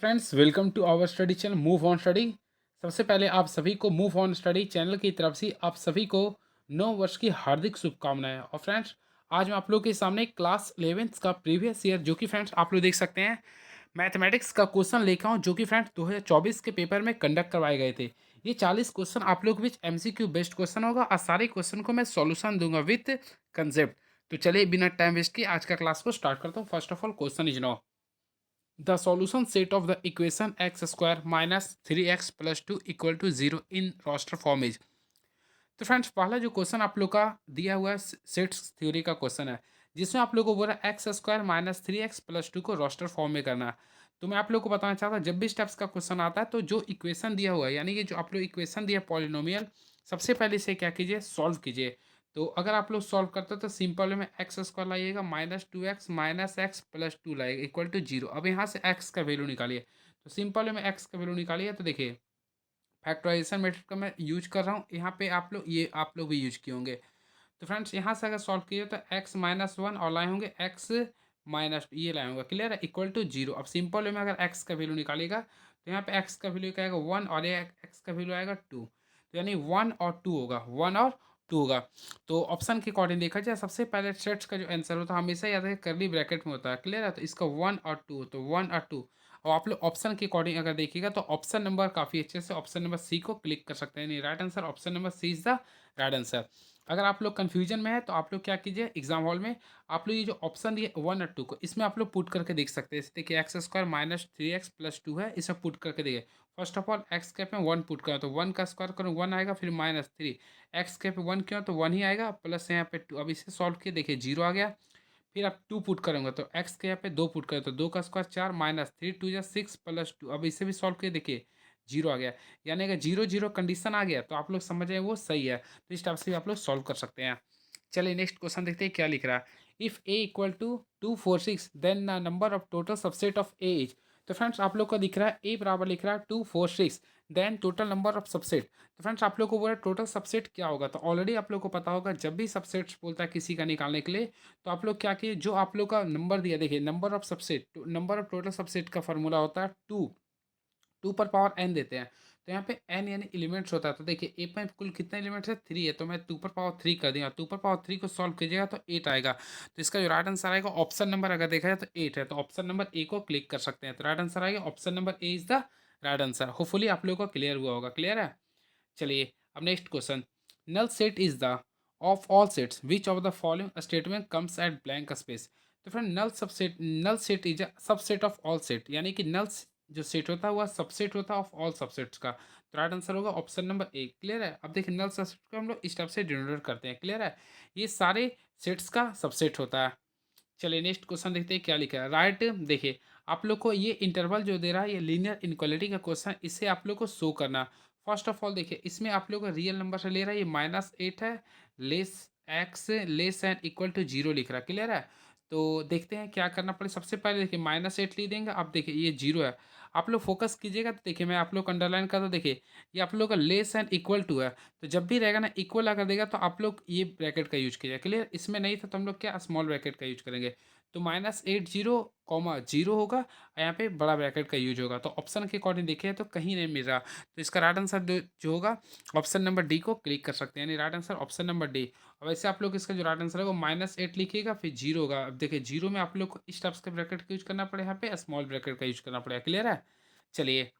Friends, welcome to our study channel move on study. सबसे पहले आप सभी को मूव ऑन स्टडी चैनल की तरफ से आप सभी को नौ वर्ष की हार्दिक शुभकामनाएं। और फ्रेंड्स, आज मैं आप लोगों के सामने क्लास 11th का प्रीवियस ईयर जो कि फ्रेंड्स आप लोग देख सकते हैं मैथमेटिक्स का क्वेश्चन लेकर आऊँ, जो कि फ्रेंड्स 2024 के पेपर में कंडक्ट करवाए गए थे। ये 40 क्वेश्चन आप लोग के बीच एमसीक्यू बेस्ड क्वेश्चन होगा और सारे क्वेश्चन को मैं सॉल्यूशन दूंगा विथ कंसेप्ट। तो चलिए बिना टाइम वेस्ट किए आज का क्लास को स्टार्ट करता हूँ। First of all question is now the solution set of the equation x square minus 3x plus 2 equal to 0 in roster form is। तो फ्रेंड्स, पहला जो क्वेश्चन आप लोग का दिया हुआ है सेट्स थ्योरी का क्वेश्चन है, जिसमें आप लोग को बोला x square minus 3x plus 2 को रोस्टर फॉर्म में करना है। तो मैं आप लोग को बताना चाहता हूँ, जब भी स्टेप्स का क्वेश्चन आता है तो जो इक्वेशन दिया हुआ है, यानी कि जो आप लोग इक्वेशन दिया पॉलिनोमियल, सबसे पहले इसे क्या कीजिए, सॉल्व कीजिए। तो अगर आप लोग सॉल्व करते हो तो सिंपल वे में एक्स स्क्वायर लाइएगा minus 2x minus x plus 2 लाइएगा इक्वल टू 0। अब यहाँ से एक्स का वैल्यू निकालिए। तो सिंपल वे में एक्स का वैल्यू निकालिए। तो देखिए, फैक्टराइजेशन मेथड का मैं यूज कर रहा हूँ यहाँ पे, आप लोग भी यूज किए होंगे। तो फ्रेंड्स, यहाँ से अगर सॉल्व किए तो एक्स माइनस वन और लाए होंगे एक्स माइनस ये लाए होंगे, क्लियर है, इक्वल टू 0। अब सिंपल वे में अगर एक्स का वैल्यू निकालेगा तो यहाँ पे एक्स का वैल्यू क्या आएगा, 1, और ये एक्स का वैल्यू आएगा 2। तो यानी 1 और 2 होगा, 1 और 2 होगा। तो ऑप्शन के अकॉर्डिंग देखा जाए, सबसे पहले सेट्स का जो आंसर होता है हमेशा याद है करली ब्रैकेट में होता है, क्लियर है। तो इसका 1 और 2, तो 1 और 2। और आप लोग ऑप्शन के अकॉर्डिंग अगर देखिएगा तो ऑप्शन नंबर काफ़ी अच्छे से ऑप्शन नंबर सी को क्लिक कर सकते हैं। नहीं, right answer option number C is the right answer. अगर आप लोग कन्फ्यूजन में है तो आप लोग क्या कीजिए, एग्जाम हॉल में आप लोग ये जो ऑप्शन दिए 1 और 2 को, इसमें आप लोग पुट करके देख सकते हैं। जैसे देखिए, x square minus 3x plus 2 है, इसे पुट करके देखिए। First of all x cap में 1 पुट करो तो 1 का स्क्वायर करो 1 आएगा, फिर माइनस 3 एक्स कैप में 1 क्यों तो 1 ही आएगा, प्लस यहाँ पे 2। अब इसे सॉल्व किए देखिए 0 आ गया। फिर आप 2 पुट करेंगे तो एक्स के यहाँ पे 2 पुट करें तो 2 का स्क्वायर 4 माइनस 3 2 या 6 प्लस 2। अब इसे भी सॉल्व किए देखिए 0 आ गया। यानी अगर 0 0 कंडीशन आ गया तो आप लोग समझ जाए वो सही है। तो इस टाइप से भी आप लोग सॉल्व कर सकते हैं। चलिए नेक्स्ट क्वेश्चन देखते हैं क्या लिख रहा है। If A equal to 2 4 6 then number of total subset of A is. तो फ्रेंड्स, आप लोग को दिख रहा है ए बराबर लिख रहा है 2 4 6, then total number of subset. तो फ्रेंड्स, आप लोग को बोला टोटल सबसेट क्या होगा, तो ऑलरेडी आप लोग को पता होगा जब भी सबसेट्स बोलता है किसी का निकालने के लिए, तो आप लोग क्या किए, जो आप लोग का नंबर दिया देखिए, number of subset, number of total subset का फॉर्मूला होता है 2, 2 पर पावर n देते हैं। तो यहाँ पे n यानी एलिमेंट्स होता है। तो देखिए ए में कुल कितने एलिमेंट्स है, 3 है, तो मैं 2 पर पावर 3 कर दिया। 2 पर पावर 3 को सॉल्व कीजिएगा तो 8 आएगा। तो इसका जो राइट आंसर आएगा ऑप्शन नंबर अगर देखा जाए तो 8 है, तो ऑप्शन नंबर ए को क्लिक कर सकते हैं। तो राइट आंसर आएगा option number A is the right answer. Hopefully आप लोगों को क्लियर हुआ होगा, क्लियर है। चलिए अब next question. Null set is the of all sets which of the following statement comes at blank space. तो friend, null set is a subset of all set, यानी कि नल जो सेट होता है वह सबसेट होता है ऑफ ऑल सबसेट्स का। तो राइट आंसर होगा ऑप्शन नंबर ए, क्लियर है। अब देखिए, नल सबसेट को हम लोग इस टाइप से डिनोट करते हैं, क्लियर है। ये सारे सेट्स का सबसेट होता है। चलिए नेक्स्ट क्वेश्चन देखते हैं क्या लिखा है, राइट। देखिए, आप लोग को ये इंटरवल जो दे रहा है ये लीनियर इनक्वालिटी का क्वेश्चन, इसे आप लोग को शो करना। फर्स्ट ऑफ ऑल देखिए, इसमें आप लोग को रियल नंबर से ले रहा है, ये -8 है, less x less and equal to 0 लिख रहा है, क्लियर है। तो देखते हैं क्या करना पड़े। सबसे पहले देखिए -8 ले देंगे। अब देखिए ये 0 है, आप लोग फोकस कीजिएगा तो देखिए मैं आप लोग को अंडरलाइन कर दो। देखिए ये आप लोग का लेस एंड इक्वल टू है, तो जब भी रहेगा ना इक्वल अगर देगा तो आप लोग ये ब्रैकेट का यूज कीजिए, क्लियर। इसमें नहीं था तो हम लोग क्या स्मॉल ब्रैकेट का यूज करेंगे। तो -80, होगा और यहाँ पे बड़ा ब्रैकेट का यूज होगा। तो ऑप्शन के अकॉर्डिंग देखिए तो कहीं नहीं मिल रहा, तो इसका राइट आंसर जो होगा ऑप्शन नंबर डी को क्लिक कर सकते हैं, यानी right answer option number D. और वैसे आप लोग इसका जो राइट आंसर है वो -8 लिखिएगा, फिर 0 होगा। अब देखिए 0 में आप लोग को इस टाइप्स के ब्रैकेट का यूज करना पड़ेगा, यहाँ पे स्मॉल ब्रैकेट का यूज करना पड़ेगा, क्लियर है। चलिए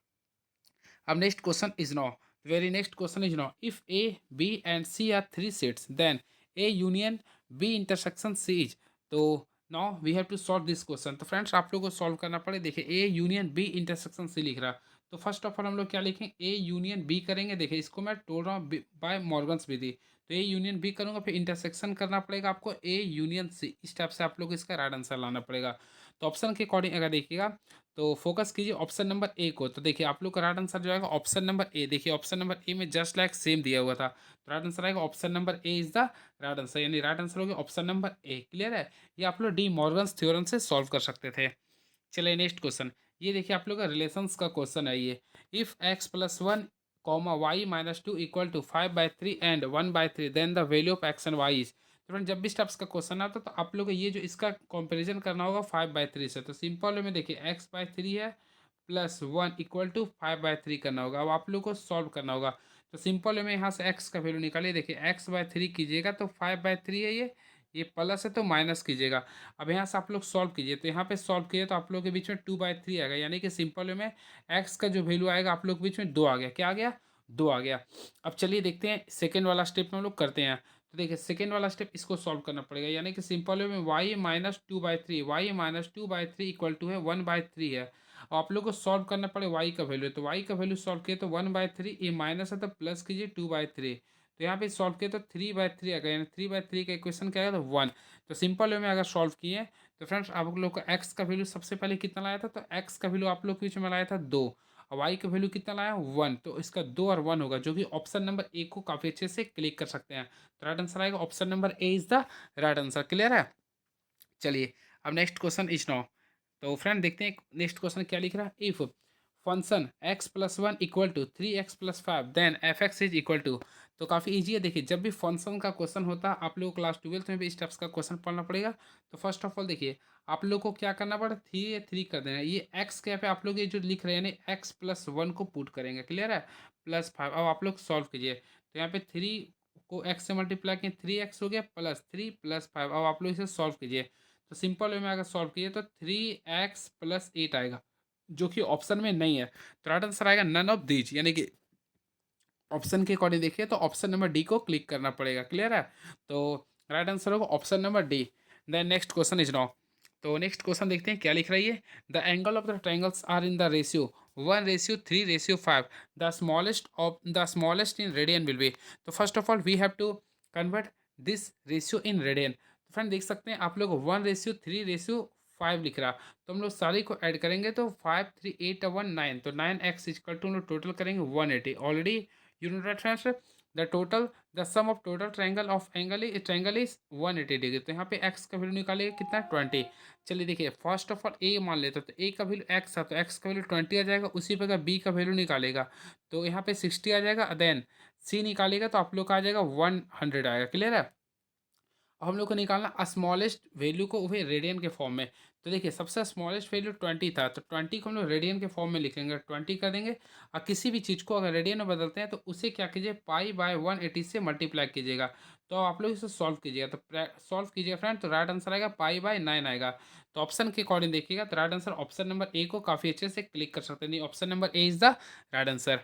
अब next question is now, very next question is now, if A B and C are three sets then A union B intersection C is. तो now we have to solve this question. तो friends, आप लोगों को solve करना पड़े। देखिए A union B intersection C लिख रहा, तो फर्स्ट ऑफ ऑल हम लोग क्या लिखें, ए यूनियन बी करेंगे। देखिए इसको मैं तोड़ रहा हूँ बाय मॉर्गन्स विधि। तो ए यूनियन बी करूँगा, फिर इंटरसेक्शन करना पड़ेगा आपको ए यूनियन सी, इस टाइप से आप लोग इसका राइट आंसर लाना पड़ेगा। तो ऑप्शन के अकॉर्डिंग अगर देखिएगा तो फोकस कीजिए ऑप्शन नंबर ए को। तो देखिए आप लोग का राइट आंसर जो आएगा ऑप्शन नंबर ए। देखिए ऑप्शन नंबर ए में जस्ट लाइक सेम दिया हुआ था, तो राइट आंसर आएगा option number A is the right answer, यानी राइट आंसर हो गया ऑप्शन नंबर ए, क्लियर है। ये आप लोग डी मॉर्गन्स थ्योरम से सॉल्व कर सकते थे। चलिए नेक्स्ट क्वेश्चन, ये देखिए आप लोग का रिलेशंस का क्वेश्चन है ये। If x plus 1 comma y minus 2 equal to 5/3 and 1/3 then the value of x and y is. तो फ्रेंड, जब भी स्टेप्स का क्वेश्चन आता है तो आप लोग को ये जो इसका कंपैरिजन करना होगा 5/3 से। तो सिंपल में देखिए x/3 है प्लस वन इक्वल टू 5/3 करना होगा। अब आप लोग को सॉल्व करना होगा। तो सिंपल वे में यहाँ से x का वैल्यू निकालिए। देखिए x/3 कीजिएगा तो 5/3 है ये प्लस है तो माइनस कीजिएगा। अब यहाँ से आप लोग सॉल्व कीजिए, तो यहाँ पे सॉल्व कीजिए तो आप लोग के बीच में 2/3 आएगा, यानी कि सिंपल वे में x का जो वैल्यू आएगा आप लोग के बीच में 2 आ गया। क्या आ गया? 2 आ गया। अब चलिए देखते हैं सेकेंड वाला स्टेप में हम लोग करते हैं। तो देखिए सेकेंड वाला स्टेप इसको सॉल्व करना पड़ेगा, यानी कि सिंपल वे में y-2/3 इक्वल टू है 1/3 है। और आप लोग को सॉल्व करना पड़े y का वैल्यू, तो y का वैल्यू सॉल्व किए तो 1/3, ये माइनस है तो प्लस कीजिए 2/3, तो यहाँ पे सॉल्व किए तो 3/3 आ गया, यानी 3/3 का इक्वेशन क्या आएगा? तो 1। तो सिंपल वे में अगर सॉल्व किए तो फ्रेंड्स आप लोग को x का वैल्यू सबसे पहले कितना लाया था? तो x का वैल्यू आप लोग के बीच में लाया था 2, और y का वैल्यू कितना लाया? 1। तो इसका 2 और 1 होगा, जो कि ऑप्शन नंबर ए को काफ़ी अच्छे से क्लिक कर सकते हैं। तो राइट आंसर आएगा option number A is the right answer. Clear है? चलिए अब नेक्स्ट क्वेश्चन इज नाउ। तो फ्रेंड देखते हैं नेक्स्ट क्वेश्चन क्या लिख रहा है। If function x+1 equal to 3x+5 then f(x) is equal to. तो काफ़ी इजी है। देखिए जब भी फंक्शन का क्वेश्चन होता है आप लोग को क्लास 12th में भी स्टेप्स का क्वेश्चन पढ़ना पड़ेगा। तो फर्स्ट ऑफ ऑल देखिए आप लोग को क्या करना पड़ेगा, 3 कर देना है। ये x के यहाँ पे आप लोग ये जो लिख रहे हैं ना x+1 को पुट करेंगे। क्लियर है? +5। अब आप लोग सॉल्व कीजिए, तो यहाँ पे 3 को x से मल्टीप्लाई किए 3x हो गया, +3 + 5। अब आप लोग इसे सॉल्व कीजिए, तो सिंपल वे में अगर सॉल्व कीजिए तो 3x + 8 आएगा, जो कि ऑप्शन में नहीं है। तो राइट आंसर आएगा नन ऑफ दीज, यानी कि ऑप्शन के अकॉर्डिंग देखिए तो ऑप्शन नंबर डी को क्लिक करना पड़ेगा। क्लियर है? तो राइट आंसर होगा option number D. Then next question is now. तो नेक्स्ट क्वेश्चन देखते हैं क्या लिख रही है। The angle of the triangles are in the ratio 1:3:5। The smallest in radian will be. तो first of all we have to convert this ratio in radian. तो friend देख सकते हैं आप लोग 1:3:5 लिख रहा, तो हम लोग सारे को ऐड करेंगे तो 5 3 8 1 9, तो 9x इक्वल टू हम लोग टोटल करेंगे 180। Already you know that friends, the sum of total triangle is 180 degree. तो यहाँ पे x का वैल्यू निकालिए कितना? 20। चलिए देखिए फर्स्ट ऑफ ऑल ए मान लेते तो a का वैल्यू x है, तो x का वैल्यू 20 आ जाएगा। उसी प्रकार b का वैल्यू निकालेगा तो यहाँ पे 60 आ जाएगा। देन c निकालेगा तो आप लोग का आ जाएगा 100 आएगा। क्लियर है? अब हम लोग को निकालना स्मॉलेस्ट वैल्यू को वही रेडियन के फॉर्म में। तो देखिए सबसे स्मॉलेस्ट वैल्यू 20 था, तो 20 को हम लोग रेडियन के फॉर्म में लिखेंगे, 20 कर देंगे। और किसी भी चीज़ को अगर रेडियन में बदलते हैं तो उसे क्या कीजिए, π/180 से मल्टीप्लाई कीजिएगा। तो आप लोग इसे सॉल्व कीजिएगा, तो सॉल्व कीजिए फ्रेंड, तो राइट आंसर आएगा π/9 आएगा। तो ऑप्शन के अकॉर्डिंग देखिएगा तो right answer option number A को काफ़ी अच्छे से क्लिक कर सकते हैं। नहीं, option number A is the right answer.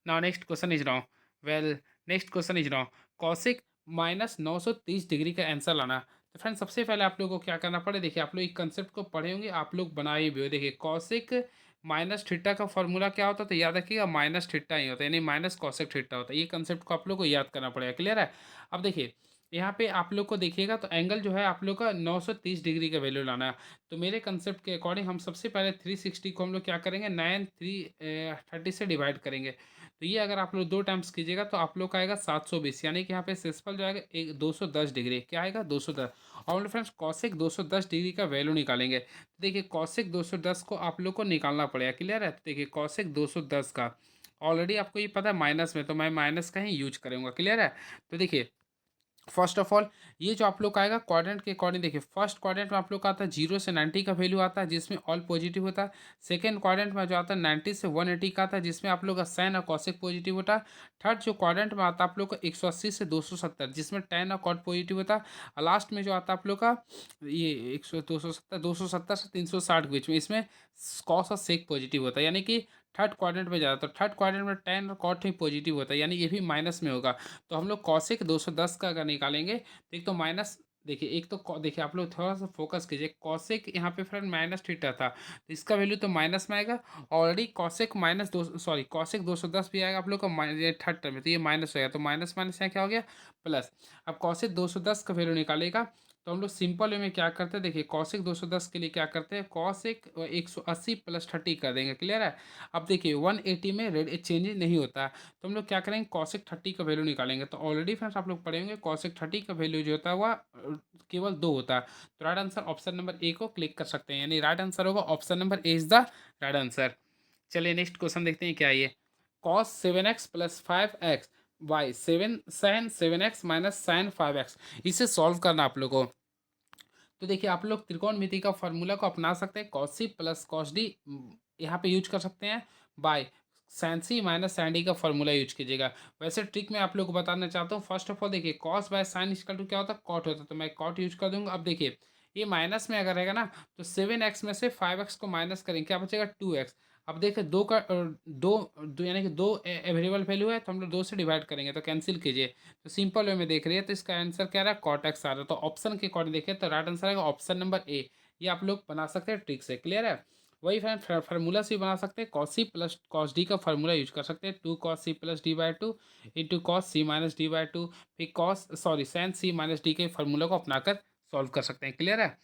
Now next question is now, well next question is now, cosec -930 degree का आंसर लाना। तो फ्रेंड सबसे पहले आप लोगों को क्या करना पड़े, देखिए आप लोग एक कंसेप्ट को पढ़े होंगे, आप लोग बनाए भी हो। देखिए कॉसिक माइनस थीटा का फॉर्मूला क्या होता है, तो याद रखिएगा माइनस थीटा ही होता है, यानी माइनस कॉसिक थीटा होता है। ये कंसेप्ट को आप लोग को याद करना पड़ेगा। क्लियर है? अब देखिए यहाँ पे आप लोग को देखिएगा तो एंगल जो है आप लोग का 930 डिग्री का वैल्यू लाना है। तो मेरे कंसेप्ट के अकॉर्डिंग हम सबसे पहले 360 को हम लोग क्या करेंगे, 9 3 30 से डिवाइड करेंगे। तो ये अगर आप लोग 2 टाइम्स कीजिएगा तो आप लोग का आएगा 720, यानी कि यहाँ पे सेसफल जो आएगा 210 डिग्री। क्या आएगा? 210। और हम लोग फ्रेंड्स कॉसिक 210 डिग्री का वैल्यू निकालेंगे। तो देखिए कॉसिक 210 को आप लोग को निकालना पड़ेगा। क्लियर है? तो देखिए कॉसिक 210 का ऑलरेडी आपको ये पता है माइनस में, तो मैं माइनस का ही यूज करूँगा। क्लियर है? तो देखिए फर्स्ट ऑफ ऑल ये जो आप लोग का आएगा क्वाड्रेंट के अकॉर्डिंग, देखिए फर्स्ट क्वाड्रेंट में आप लोग का आता है 0 से 90 का वैल्यू आता है, जिसमें ऑल पॉजिटिव होता है। सेकंड क्वाड्रेंट में जो आता है 90 से 180 का आता है, जिसमें आप लोग का साइन और कॉसिक पॉजिटिव होता है। थर्ड जो क्वाड्रेंट में आता है आप लोग का 180 से 270, जिसमें टैन और कॉट पॉजिटिव होता है। और लास्ट में जो आता है आप लोग का ये 100 270 से 360 के बीच में, इसमें कॉस और सेक पॉजिटिव होता है, यानी कि थर्ड क्वाड्रेंट में जाता है। तो थर्ड क्वाड्रेंट में टैन और कॉट ही पॉजिटिव होता है, यानी ये भी माइनस में होगा। तो हम लोग कॉसिक 210 का अगर निकालेंगे तो एक तो माइनस, देखिए एक तो देखिए आप लोग थोड़ा सा फोकस कीजिए, कॉसेक यहाँ पे फ्रेंड माइनस थीटा था, तो इसका वैल्यू तो माइनस में आएगा। ऑलरेडी कॉसेक कॉसेक 210 भी आएगा आप लोग का थर्ड टर्म में, तो ये माइनस हो गया, तो माइनस माइनस यहाँ क्या हो गया, प्लस। अब कॉसेक 210 का वैल्यू निकालेगा तो हम लोग सिंपल वे में क्या करते हैं, देखिए कॉसेक 210 के लिए क्या करते हैं, कॉसेक 180 + 30 कर देंगे। क्लियर है? अब देखिए 180 में रेड चेंज नहीं होता है, तो हम लोग क्या करेंगे, कॉसेक 30 का वैल्यू निकालेंगे। तो ऑलरेडी फ्रेंड्स आप लोग पढ़े होंगे कॉसेक 30 का वैल्यू जो होता है वह केवल 2 होता है। तो right answer option number A को क्लिक कर सकते हैं, यानी राइट आंसर होगा option number A is the right answer. चलिए नेक्स्ट क्वेश्चन देखते हैं क्या है ये। Cos 7x + 5x by 7 minus sign 5x, इसे सॉल्व करना आप लोग को। तो देखिए आप लोग त्रिकोणमिति का फॉर्मूला को अपना सकते हैं, cos C plus cos D यहाँ पे यूज कर सकते हैं by sine C minus sine D का फॉर्मूला यूज कीजिएगा। वैसे ट्रिक मैं आप लोग को बताना चाहता हूँ। फर्स्ट ऑफ ऑल देखिए cos by sine equal to क्या होता है, कॉट होता है, तो मैं कॉट यूज कर दूंगा। अब देखिए ये माइनस में अगर रहेगा ना, तो 7x में से 5x को माइनस करेंगे, क्या बचेगा 2x। अब देखिए दो यानी कि दो वेरिएबल वैल्यू है, तो हम लोग दो से डिवाइड करेंगे तो कैंसिल कीजिए। तो सिंपल वे में देख रही है, तो इसका आंसर क्या रहा है, कॉट एक्स आ रहा है। तो ऑप्शन के अकॉर्डिंग देखिए तो राइट आंसर आएगा ऑप्शन नंबर ए। ये आप लोग बना सकते हैं ट्रिक से, क्लियर है। वही फ्रेंड फार्मूला से भी बना सकते हैं, cos C plus cos D का फार्मूला यूज कर सकते हैं, 2 cos c + d/2 into cos C minus डी/2। फिर साइन सी माइनस डी के फार्मूला को अपनाकर सॉल्व कर सकते हैं, क्लियर है।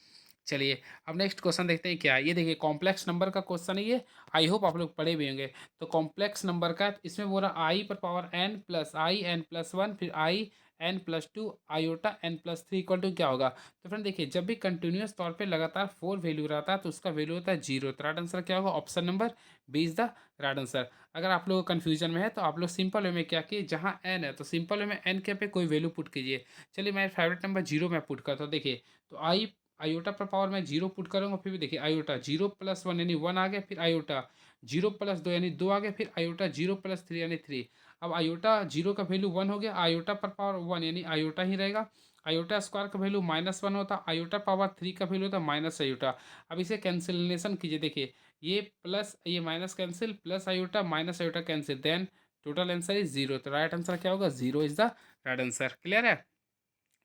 चलिए अब नेक्स्ट क्वेश्चन देखते हैं क्या है। ये देखिए कॉम्प्लेक्स नंबर का क्वेश्चन है ये, आई होप आप लोग पढ़े भी होंगे। तो कॉम्प्लेक्स नंबर का इसमें बोल रहा आई पर power n plus I N plus one, फिर I N plus two iota N plus three equal to क्या होगा। तो फ्रेंड देखिए जब भी कंटिन्यूस तौर पे लगातार 4 वैल्यू रहता है तो उसका वैल्यू होता है 0। तो राइट आंसर क्या होगा, option number B is the right answer. अगर आप लोग कन्फ्यूजन में है तो आप लोग सिंपल वे में क्या किए, जहाँ n है तो सिंपल वे में n के पे कोई वैल्यू पुट कीजिए। चलिए मैं फेवरेट नंबर 0 में पुट करता हूँ। देखिए तो आई आयोटा पर पावर मैं 0 पुट करूँगा, फिर भी देखिए आयोटा 0+1 यानी 1 आ गया, फिर आयोटा 0+2 यानी 2 आ गया, फिर आयोटा 0+3 यानी 3। अब आयोटा 0 का वैल्यू 1 हो गया, आयोटा पर पावर 1 यानी आयोटा ही रहेगा। आयोटा स्क्वायर का वैल्यू -1 होता, आयोटा पावर 3 का वैल्यू होता माइनस आयोटा। अब इसे कैंसिलेशन कीजिए, देखिए ये प्लस ये minus cancel, plus iota minus iota cancel, then total answer is 0। तो राइट आंसर क्या होगा, 0 is the right answer, clear है।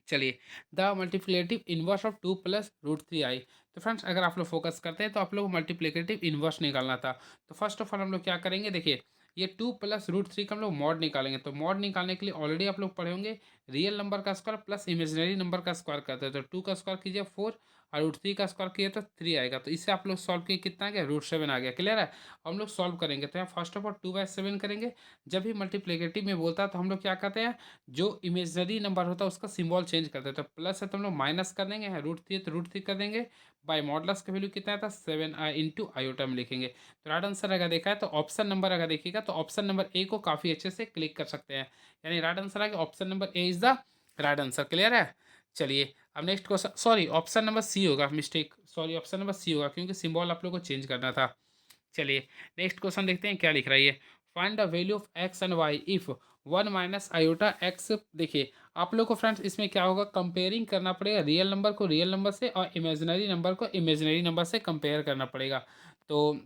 चलिए the multiplicative inverse of 2 + √3i। तो फ्रेंड्स अगर आप लोग फोकस करते हैं तो आप लोग को मल्टीप्लिकेटिव इनवर्स निकालना था। तो फर्स्ट ऑफ ऑल हम लोग क्या करेंगे, देखिए ये 2 + √3 का हम लोग मॉड निकालेंगे। तो मॉड निकालने के लिए ऑलरेडी आप लोग पढ़े होंगे, रियल नंबर का स्क्वायर प्लस इमेजिनरी नंबर का स्क्वायर करते हैं। तो 2 का स्क्वायर कीजिए 4 और √3 का स्क्वायर कीजिए तो 3 आएगा। तो इससे आप लोग सॉल्व किए कितना आ गया, √7 आ गया, क्लियर है। अब हम लोग सॉल्व करेंगे तो यहाँ फर्स्ट ऑफ ऑल 2/7 करेंगे। जब भी मल्टीप्लिकेटिव में बोलता है तो हम लोग क्या करते हैं, जो इमेजनरी नंबर होता है उसका सिंबल चेंज कर देते हैं। तो प्लस है तो हम लोग माइनस कर देंगे, √3 है तो √3 कर देंगे। बाय मॉडलस का वैल्यू कितना था 7 इंटू आयोटा में लिखेंगे। तो राइट आंसर अगर देखा है तो ऑप्शन नंबर अगर देखिएगा तो ऑप्शन नंबर ए को काफ़ी अच्छे से क्लिक कर सकते हैं। यानी राइट आंसर आ गया option number A is the right answer, clear है। चलिए अब next question, sorry option number C होगा, mistake, sorry option number C होगा क्योंकि सिंबल आप लोग को चेंज करना था। चलिए नेक्स्ट क्वेश्चन देखते हैं क्या लिख रहा है ये। Find the value of x and y if 1 minus iota x. देखिए आप लोग को फ्रेंड्स इसमें क्या होगा, कंपेयरिंग करना पड़ेगा रियल नंबर को रियल नंबर से और इमेजिनरी नंबर को इमेजिनरी नंबर से कंपेयर करना पड़ेगा। तो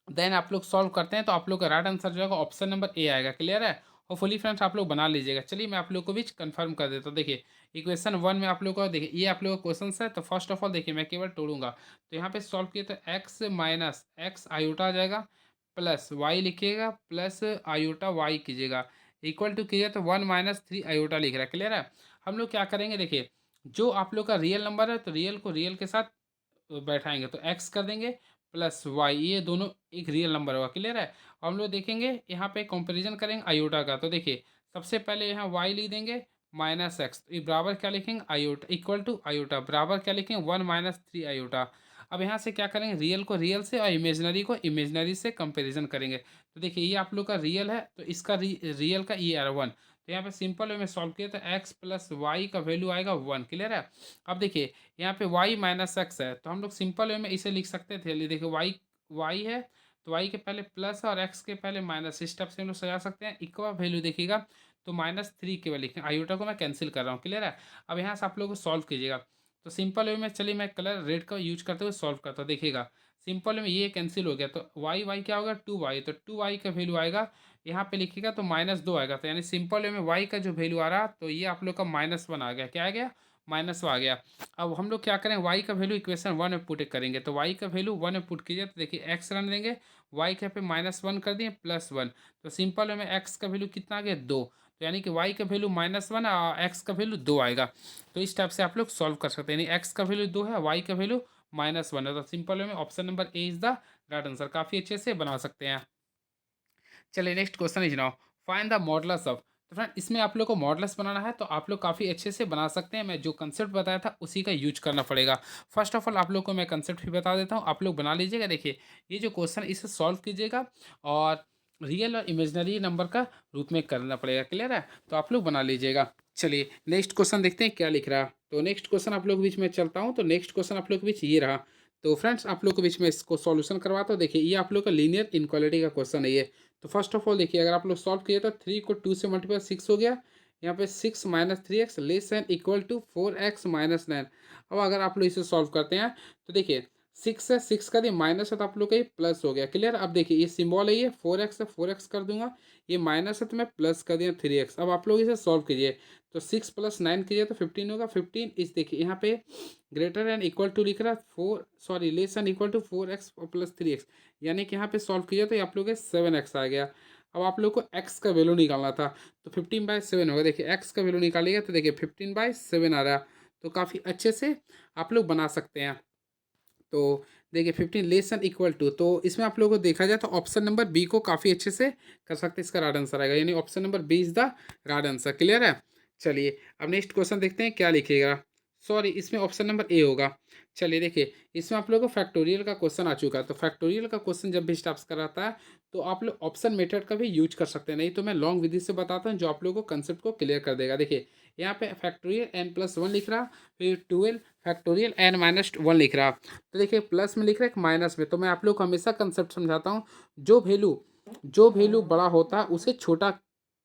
देन आप लोग सॉल्व करते हैं तो आप लोग का राइट आंसर जो है ऑप्शन नंबर ए आएगा, क्लियर है। होपफुली फ्रेंड्स आप लोग बना लीजिएगा। चलिए मैं आप लोग को भी कंफर्म कर देता हूँ। देखिए इक्वेशन 1 में आप लोग को देखिए ये आप लोग का क्वेश्चन है। तो फर्स्ट ऑफ ऑल देखिए मैं केवल तोड़ूंगा, तो यहाँ पे सॉल्व किए तो एक्स माइनस एक्स आयोटा आ जाएगा, प्लस वाई लिखिएगा, प्लस आयोटा वाई कीजिएगा, इक्वल टू कीजिए तो 1 - 3 आयोटा लिख रहा है, क्लियर है। हम लोग क्या करेंगे, देखिए जो आप लोग का रियल नंबर है तो रियल को रियल के साथ बैठाएंगे तो एक्स कर देंगे प्लस वाई, ये दोनों एक रियल नंबर होगा, क्लियर है। और हम लोग देखेंगे यहाँ पे कंपैरिजन करेंगे आयोटा का। तो देखिए सबसे पहले यहाँ वाई लिख देंगे माइनस एक्स, तो ये बराबर क्या लिखेंगे आयोटा, इक्वल टू आयोटा बराबर क्या लिखेंगे 1 - 3 आयोटा। अब यहाँ से क्या करेंगे, रियल को रियल से और इमेजनरी को इमेजनरी से कंपेरिजन करेंगे। तो देखिए ये आप लोग का रियल है तो इसका रियल का ये आ रहा 1। तो यहाँ पे सिंपल वे में सॉल्व किया तो एक्स प्लस वाई का वैल्यू आएगा 1, क्लियर है। अब देखिए यहाँ पे y माइनस एक्स है तो हम लोग सिंपल वे में इसे लिख सकते थे। ये देखिए y है तो y के पहले प्लस और x के पहले माइनस, इस टाइप से हम लोग सजा सकते हैं। इक्वा वैल्यू देखिएगा तो -3 केवल लिखें, आयोटा को मैं कैंसिल कर रहा हूँ, क्लियर है। अब यहाँ से आप लोग सॉल्व कीजिएगा तो सिंपल वे में, चलिए मैं कलर रेड का यूज करते हुए सॉल्व करता हूँ। देखिएगा सिंपल में ये कैंसिल हो गया तो y क्या होगा 2y, तो 2y का वैल्यू आएगा यहाँ पे लिखिएगा तो -2 आएगा। तो यानी सिंपल वे में y का जो वैल्यू आ रहा तो ये आप लोग का -1 आ गया, क्या आ गया -1 आ गया। अब हम लोग क्या करें, y का वैल्यू इक्वेशन 1 में पुट करेंगे। तो y का वैल्यू 1 में पुट कीजिए तो देखिए x रन देंगे, y के पे -1 कर दिए +1, तो सिंपल में x का वैल्यू कितना आ गया 2। तो यानी कि y का वैल्यू -1 और x का वैल्यू 2 आएगा। तो इस टाइप से आप लोग सॉल्व कर सकते हैं, यानी x का वैल्यू 2 है, y का वैल्यू -1 है। तो सिंपल में option number A is the right answer, काफ़ी अच्छे से बना सकते हैं। चलिए next question is now find the modulus of. तो फ्रेंड इसमें आप लोग को मॉडलस बनाना है तो आप लोग काफ़ी अच्छे से बना सकते हैं। मैं जो कंसेप्ट बताया था उसी का यूज करना पड़ेगा। फर्स्ट ऑफ ऑल आप लोग को मैं कंसेप्ट भी बता देता हूँ, आप लोग बना लीजिएगा। देखिए ये जो क्वेश्चन इसे सॉल्व कीजिएगा और रियल और इमेजनरी नंबर का रूप में करना पड़ेगा, क्लियर है। तो आप लोग बना लीजिएगा। चलिए नेक्स्ट क्वेश्चन देखते हैं क्या लिख रहा है। तो नेक्स्ट क्वेश्चन आप लोग के बीच में चलता हूँ। तो नेक्स्ट क्वेश्चन आप लोग के बीच ये रहा। तो फ्रेंड्स आप लोग के बीच में इसको सॉल्यूशन करवाता हूँ। देखिए ये आप लोग का लीनियर इनक्वालिटी का क्वेश्चन है ये। तो फर्स्ट ऑफ ऑल देखिए, अगर आप लोग सॉल्व किए तो 3 को 2 से मल्टीप्लाई 6 हो गया। यहाँ पे 6 minus 3x less and equal to 4x minus 9। अब अगर आप लोग इसे सॉल्व करते हैं तो देखिए 6 है, 6 का ये माइनस है तो आप लोग का ये प्लस हो गया। क्लियर। अब देखिए ये सिंबल है, ये 4x है, 4x कर दूंगा, ये माइनस है तो मैं प्लस कर दिया 3x। अब आप लोग इसे सॉल्व कीजिए तो 6 प्लस 9 कीजिए तो 15 होगा। 15 इस देखिए यहाँ पे ग्रेटर एंड इक्वल टू लिख रहा है less and equal to 4x plus 3x, यानी कि यहाँ पे सॉल्व कीजिए तो आप लोग 7x आ गया। अब आप लोग को x का वैल्यू निकालना था तो 15/7 होगा। देखिए x का वैल्यू निकालिएगा तो देखिए 15/7 आ रहा है। तो काफ़ी अच्छे से आप लोग बना सकते हैं। तो देखिए 15 लेस एंड इक्वल टू, तो इसमें आप लोगों को देखा जाए तो ऑप्शन नंबर बी को काफ़ी अच्छे से कर सकते हैं, इसका राइट आंसर आएगा, यानी option number B is the right answer. Clear है। चलिए अब नेक्स्ट क्वेश्चन देखते हैं क्या लिखिएगा। सॉरी, इसमें ऑप्शन नंबर ए होगा। चलिए देखिए इसमें आप लोगों को फैक्टोरियल का क्वेश्चन आ चुका है। तो फैक्टोरियल का क्वेश्चन जब भी स्टार्ट कराता है तो आप लोग ऑप्शन मेथड का भी यूज कर सकते हैं, नहीं तो मैं लॉन्ग विधि से बताता हूँ जो आप लोगों को कंसेप्ट को क्लियर कर देगा। देखिए यहाँ पे फैक्टोरियल n+1 लिख रहा, फिर 12 फैक्टोरियल n-1 लिख रहा। तो देखिए प्लस में लिख रहा है, एक माइनस में। तो मैं आप लोग को हमेशा कंसेप्ट समझाता हूँ, जो वैल्यू बड़ा होता है उसे छोटा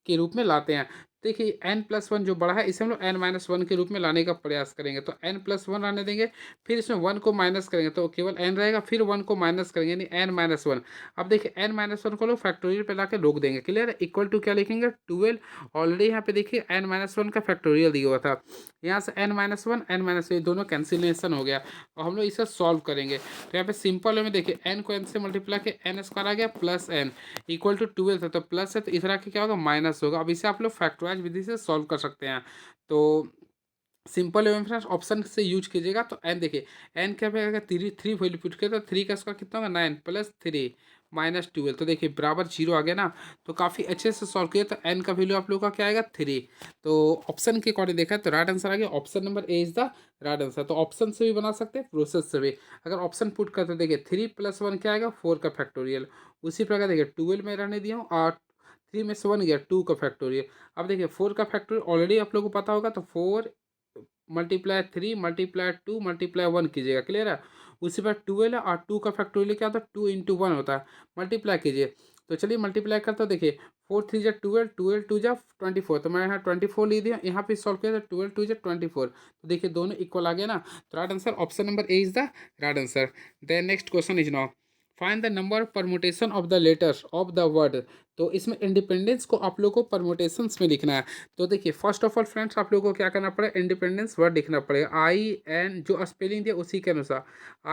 के रूप में लाते हैं। देखिए n+1 जो बड़ा है इसे हम लोग n-1 के रूप में लाने का प्रयास करेंगे। तो n+1 आने देंगे, फिर इसमें 1 को माइनस करेंगे तो केवल n रहेगा, फिर 1 को माइनस करेंगे यानी n-1। अब देखिए n-1 को लोग फैक्टोरियल पे लाके रोक देंगे। क्लियर है। इक्वल टू क्या लिखेंगे 12। ऑलरेडी यहाँ पे देखिए n-1 का फैक्टोरियल दिया हुआ था, यहाँ से n-1 n-1 ये दोनों कैंसिलेशन हो गया और हम लोग इसे सॉल्व करेंगे। तो यहाँ पे सिंपल वे में देखिए n को n से मल्टीप्लाई के n² आ गया प्लस n इक्वल टू 12 था, तो प्लस है तो इस तरह के क्या होगा माइनस होगा। अब इसे आप लोग फैक्टराइज विधि से सॉल्व कर सकते हैं। तो सिंपल वे में फ्रेंड्स ऑप्शन से यूज कीजिएगा। तो एन देखिए एन क्या पे अगर 3 वैल्यू पुट किया तो 3 का स्क्वायर कितना होगा 9 प्लस 3 माइनस 12, तो देखिए बराबर 0 आ गया ना। तो काफ़ी अच्छे से सॉल्व किया। तो एन का वैल्यू आप लोगों का क्या आएगा 3। तो ऑप्शन के अकॉर्डिंग देखा है तो राइट आंसर आ गया, option number A is the right answer. तो ऑप्शन से भी बना सकते हैं, प्रोसेस से भी। अगर ऑप्शन पुट करते देखिए 3+1 क्या आएगा 4 का फैक्टोरियल। उसी प्रकार देखिए 12 में रहने दिया हूँ और 3 में से 1 गया 2 का फैक्टोरियल। अब देखिए 4 का फैक्टोरियल ऑलरेडी आप लोगों को पता होगा, तो 4 मल्टीप्लाई 3 मल्टीप्लाई 2 मल्टीप्लाई 1 कीजिएगा। क्लियर है। उसी पर 12 है और 2 का फैक्टोरियल क्या होता है 2 इंटू 1 होता है, मल्टीप्लाई कीजिए। तो चलिए मल्टीप्लाई करता हूँ। देखिए 4 3 12, 12 2 24, तो मैं यहाँ 24 ले दिया, यहाँ पे सॉल्व किया तो 12 2 24। तो देखिए दोनों इक्वल आ गया ना। तो right answer option number A is the right answer. Then next question is now find the number permutation of the letters of the word. तो इसमें इंडिपेंडेंस को आप लोग को परमुटेशंस में लिखना है। तो देखिए फर्स्ट ऑफ ऑल फ्रेंड्स आप लोगों को क्या करना पड़ेगा, इंडिपेंडेंस वर्ड लिखना पड़ेगा। IN जो स्पेलिंग दिया उसी के अनुसार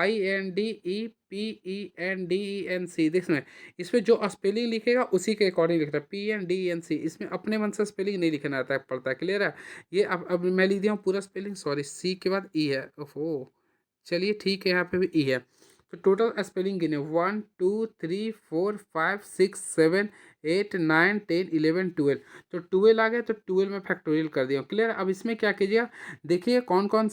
INDEPENDENC। देखिए इसमें जो स्पेलिंग लिखेगा उसी के अकॉर्डिंग लिखना है। PNDENC इसमें अपने मन से स्पेलिंग नहीं लिखना आता है पड़ता है। क्लियर है। ये अब मैं लिख दिया हूँ पूरा स्पेलिंग, सॉरी सी के बाद ई है। ओहो चलिए ठीक है, यहाँ पे भी ई है। तो टोटल स्पेलिंग गिने 1 2 3 4 5 6 7 8 9 10 11 12। तो 12 आ गया तो 12 में फैक्टोरियल कर दिया। क्लियर। अब इसमें क्या कीजिएगा, देखिए कौन कौन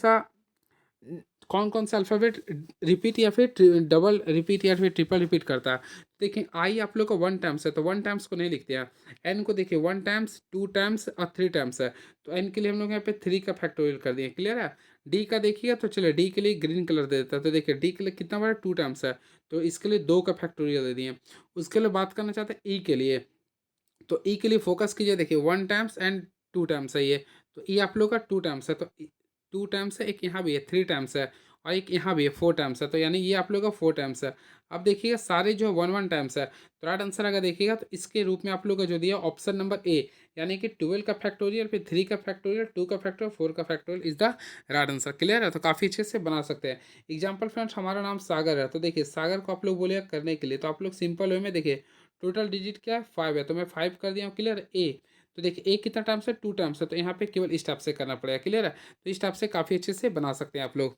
सा अल्फ़ाबेट रिपीट या फिर डबल रिपीट या फिर ट्रिपल रिपीट करता है। देखिए आई आप लोग को 1 टाइम्स है तो 1 टाइम्स को नहीं लिखते हैं। एन को देखिए 1 टाइम्स 2 टाइम्स और 3 टाइम्स है, तो एन के लिए हम लोग यहाँ पे 3 का फैक्टोरियल कर दिए। क्लियर है। डी का देखिएगा तो चलिए डी के लिए ग्रीन कलर दे देता है। तो देखिए डी के लिए कितना बड़ा 2 टाइम्स है, तो इसके लिए 2 का फैक्टोरियल दे दिए। उसके लिए बात करना चाहते हैं ई के लिए। तो ई के लिए फोकस कीजिए। देखिए 1 टाइम्स एंड 2 टाइम्स है ये, तो ई आप लोग का 2 टाइम्स है। तो 2 टाइम्स है, एक यहाँ भी है 3 टाइम्स है और एक यहाँ भी है 4 टाइम्स है, तो यानी ये आप लोग का 4 टाइम्स है। अब देखिएगा सारे जो 1 टाइम्स है, तो राइट आंसर अगर देखिएगा तो इसके रूप में आप लोग का जो दिया ऑप्शन नंबर ए, यानी कि 12 का फैक्टोरियल फिर 3 का फैक्टोरियल 2 का फैक्टोरियल 4 का factorial is the right answer. Clear है। तो काफ़ी अच्छे से बना सकते हैं। एग्जाम्पल फ्रेंड्स हमारा नाम सागर है, तो देखिए सागर को आप लोग बोलिएगा करने के लिए, तो आप लोग सिंपल वे में देखिए टोटल डिजिट क्या है 5 है, तो मैं 5 कर दिया हूँ। Clear A. तो देखिए ए कितना टाइम्स है 2 टाइम्स है, तो यहाँ पे केवल इस टाइप से करना पड़ेगा। क्लियर है। तो इस टाइप से काफ़ी अच्छे से बना सकते हैं आप लोग।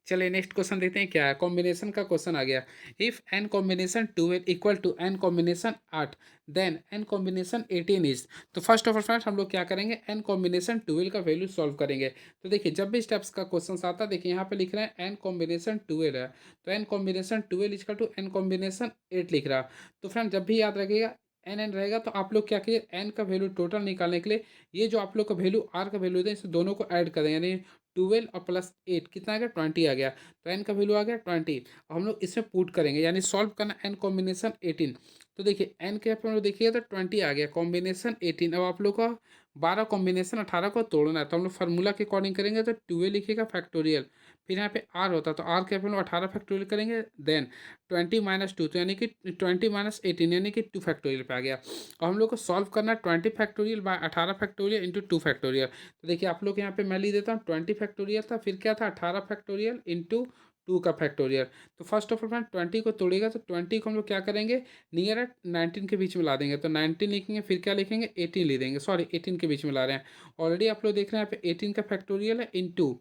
चलिए नेक्स्ट क्वेश्चन देखते हैं क्या है। कॉम्बिनेशन का क्वेश्चन आ गया। If n combination 12 equal to n combination 8 then n combination 18 is. तो फर्स्ट ऑफ ऑल फ्रेंड्स हम लोग क्या करेंगे, एन कॉम्बिनेशन 12 का वैल्यू सॉल्व करेंगे। तो देखिए जब भी स्टेप्स का क्वेश्चन आता है, देखिए यहाँ पे लिख रहे हैं एन कॉम्बिनेशन 12 है, तो n combination 12 equal to n combination 8 लिख रहा। तो फ्रेंड जब भी याद रखिएगा एन एन रहेगा तो आप लोग क्या कीजिए एन का वैल्यू टोटल निकालने के लिए ये जो आप लोग का वैल्यू आर का वैल्यू है इस दोनों को ऐड कर देंगे, यानी 12 और प्लस 8 कितना आ गया 20 आ गया। तो एन का वैल्यू आ गया 20। अब हम लोग इसमें पुट करेंगे यानी सॉल्व करना एन कॉम्बिनेशन 18। तो देखिए एन के हम लोग देखिएगा तो 20 आ गया कॉम्बिनेशन 18। अब आप लोग का 12 कॉम्बिनेशन 18 को तोड़ना है तो हम लोग फार्मूला के अकॉर्डिंग करेंगे तो 12 लिखिएगा फैक्टोरियल, फिर यहाँ पे आर होता है तो आर के हम लोग 18 फैक्टोरियल करेंगे, देन 20 - 2 तो यानी कि 20 - 18 यानी कि 2 फैक्टोरियल पे आ गया। और हम लोग को सॉल्व करना है 20 factorial by 18 factorial into 2 factorial. तो देखिए आप लोग यहाँ पे मैं लिख देता हूँ 20 फैक्टोरियल था, फिर क्या था 18 फैक्टोरियल इंटू 2 का फैक्टोरियल। तो फर्स्ट ऑफ ऑल फ्रेंड 20 को तोड़ेगा तो 20 को हम लोग क्या करेंगे नियर एट 19 के बीच में ला देंगे, तो 19 लिखेंगे, फिर क्या लिखेंगे 18 लिख देंगे, सॉरी 18 के बीच में ला रहे हैं। ऑलरेडी आप लोग देख रहे हैं यहाँ पे 18 का फैक्टोरियल है इंटू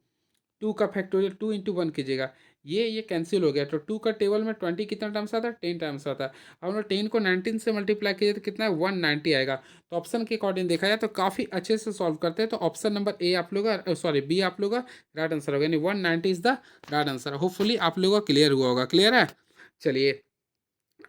2 का फैक्टोरियल, 2 इंटू 1 कीजिएगा, ये कैंसिल हो गया। तो 2 का टेबल में 20 कितना टाइम्स आता है 10 टाइम्स आता है। अब हम लोग 10 को 19 से मल्टीप्लाई कीजिए तो कितना है 190 आएगा। तो ऑप्शन के अकॉर्डिंग देखा जाए तो काफ़ी अच्छे से सॉल्व करते हैं। तो ऑप्शन नंबर ए आप लोग का, सॉरी बी आप लोग का राइट आंसर होगा, यानी 190 is the right answer. Hopefully आप लोगों का क्लियर हुआ होगा। क्लियर है, चलिए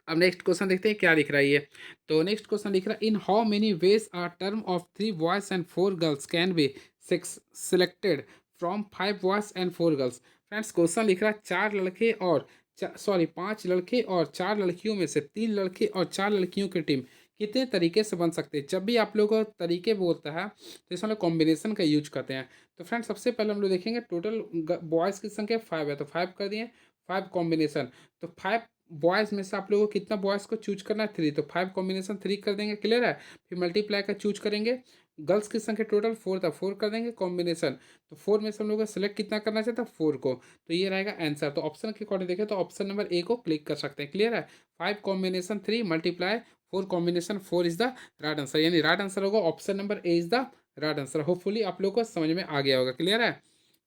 अब नेक्स्ट क्वेश्चन देखते हैं क्या लिख रहा है ये। तो नेक्स्ट क्वेश्चन लिख रहा है in how many ways are term of 3 boys and 4 girls can be selected from 5 boys and 4 girls. Friends question लिख रहा है 4 लड़के और सॉरी 5 लड़के और 4 लड़कियों में से 3 लड़के और 4 लड़कियों की टीम कितने तरीके से बन सकते हैं। जब भी आप लोग को तरीके बोलता है तो इसमें लोग कॉम्बिनेशन का यूज करते हैं। तो फ्रेंड्स सबसे पहले हम लोग देखेंगे टोटल बॉयज़ की संख्या 5 है तो 5 कर दिए, 5 कॉम्बिनेशन। तो 5 बॉयज़ में से आप लोगों को कितना बॉयज़ को चूज करना है 3, तो 5 कॉम्बिनेशन 3 कर देंगे। क्लियर है, फिर मल्टीप्लाई का चूज करेंगे। गर्ल्स की संख्या टोटल 4 था, 4 कर देंगे कॉम्बिनेशन। तो 4 में से हम लोग को सिलेक्ट कितना करना चाहिए था 4 को, तो ये रहेगा आंसर। तो ऑप्शन के अकॉर्डिंग देखें तो ऑप्शन नंबर ए को क्लिक कर सकते हैं। क्लियर है, 5 combination 3 multiply 4 combination 4 is the right answer, यानी राइट आंसर होगा option number A is the right answer. Hopefully आप लोग को समझ में आ गया होगा। क्लियर है,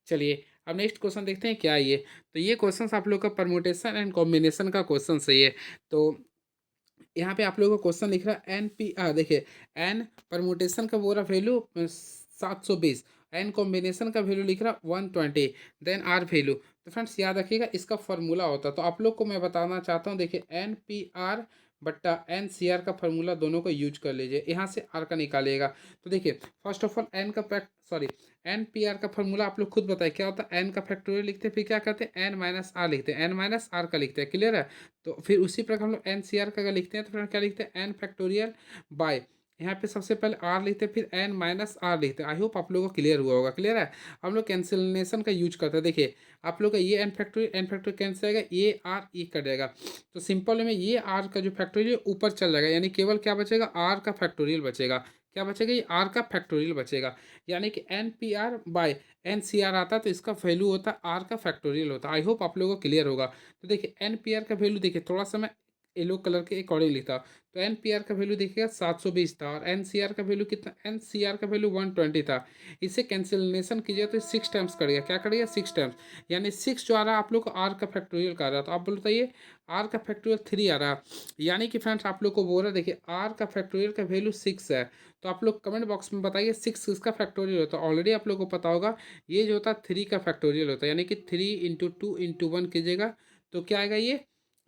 चलिए अब नेक्स्ट क्वेश्चन देखते हैं क्या है ये। तो ये क्वेश्चन आप लोग का परमुटेशन एंड कॉम्बिनेशन का क्वेश्चन सही है। तो यहाँ पे आप लोगों को क्वेश्चन लिख रहा है एन पी आर, देखिए एन परमुटेशन का बोल रहा वैल्यू 720, एन कॉम्बिनेशन का वैल्यू लिख रहा 120, देन आर वैल्यू। तो फ्रेंड्स याद रखिएगा इसका फॉर्मूला होता है। तो आप लोग को मैं बताना चाहता हूँ, देखिए एन पी आर बट्टा एन सी आर का फॉर्मूला दोनों को यूज कर लीजिए, यहाँ से आर का निकालिएगा। तो देखिए फर्स्ट ऑफ ऑल एन का सॉरी एन पी आर का फॉर्मूला आप लोग खुद बताए क्या होता है, एन का फैक्टोरियल लिखते हैं, फिर क्या करते हैं एन माइनस आर लिखते हैं, एन माइनस आर का लिखते हैं। क्लियर है, तो फिर उसी प्रकार हम लोग एन सी आर का अगर लिखते हैं तो फिर क्या लिखते हैं एन फैक्टोरियल बाय, यहाँ पे सबसे पहले आर लिखते हैं फिर एन माइनस आर लिखते हैं। आई होप आप लोगों को क्लियर हुआ होगा। क्लियर है, हम लोग कैंसिलेशन का यूज करते हैं। देखिए आप लोग का ये एन फैक्टोरियल कैंसिल आएगा, ये आर ई कट जाएगा, तो सिंपल में ये आर का जो फैक्टोरियल ऊपर चल जाएगा, यानी केवल क्या बचेगा आर का फैक्टोरियल बचेगा। क्या बचेगा, ये आर का फैक्टोरियल बचेगा, यानी कि n P r by n C r आता है तो इसका वैल्यू होता है आर का फैक्टोरियल होता है। आई होप आप लोगों को क्लियर होगा। तो देखिए एन पी आर का वैल्यू देखिए थोड़ा सा मैं येलो कलर के अकॉर्डिंग लिखा, तो एन पी आर का वैल्यू देखिएगा 720 था और एन सी आर का वैल्यू कितना, एन सी आर का वैल्यू 120 था। इसे कैंसिलेशन कीजिए तो 6 टाइम्स कर गया, क्या करेगा 6 टाइम्स, यानी 6 जो आ रहा है आप लोग को आर का फैक्टोरियल का आ रहा है। तो आप बताइए आर का फैक्टोरियल 3 आ रहा है, यानी कि फ्रेंड्स आप लोग को बोल रहा है देखिए आर का फैक्टोरियल का वैल्यू 6 है। तो आप लोग कमेंट बॉक्स में बताइए 6 किसका फैक्टोरियल होता है। ऑलरेडी आप लोग को पता होगा ये जो होता है 3 का फैक्टोरियल होता है, यानी कि 3 इंटू 2 इंटू 1 कीजिएगा तो क्या आएगा ये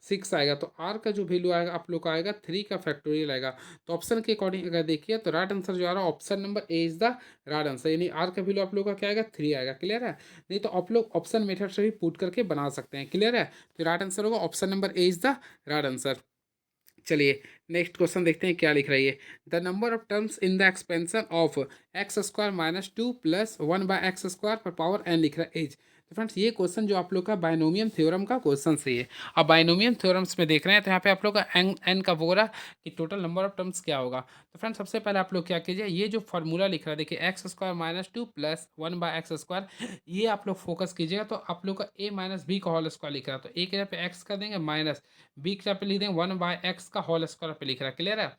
6 आएगा। तो आर का जो वैल्यू आएगा आप लोग का आएगा 3 का फैक्टोरियल आएगा। तो ऑप्शन के अकॉर्डिंग अगर देखिए तो राइट आंसर जो आ रहा है option number A is the right answer, यानी आर का वैल्यू आप लोग का क्या आएगा 3 आएगा। क्लियर है, नहीं तो आप लोग ऑप्शन मेथड से भी पुट करके बना सकते हैं। क्लियर है, तो राइट आंसर होगा option number A is the right answer. चलिए नेक्स्ट क्वेश्चन देखते हैं क्या लिख रही है। The number of terms in the expansion of x square minus 2 plus 1 by x square पर पावर एन लिख रहा है एज। तो फ्रेंड्स ये क्वेश्चन जो आप लोग का बायनोमियम थ्योरम का क्वेश्चन सही है। अब बायनोमियम थ्योरम्स में देख रहे हैं तो यहाँ पे आप लोग का एन का वो रहा कि टोटल नंबर ऑफ टर्म्स क्या होगा। तो फ्रेंड्स सबसे पहले आप लोग क्या कीजिए, ये जो फॉर्मूला लिख रहा है देखिए x square minus 2 plus 1 by x square, ये आप लोग फोकस कीजिएगा। तो आप लोग का ए माइनस बी का होल स्क्वायर लिख रहा है, तो ए के जगह पे एक्स कर देंगे माइनस बी के जगह पे लिख देंगे 1 बाय एक्स का होल स्क्वायर पे लिख रहा है। क्लियर है,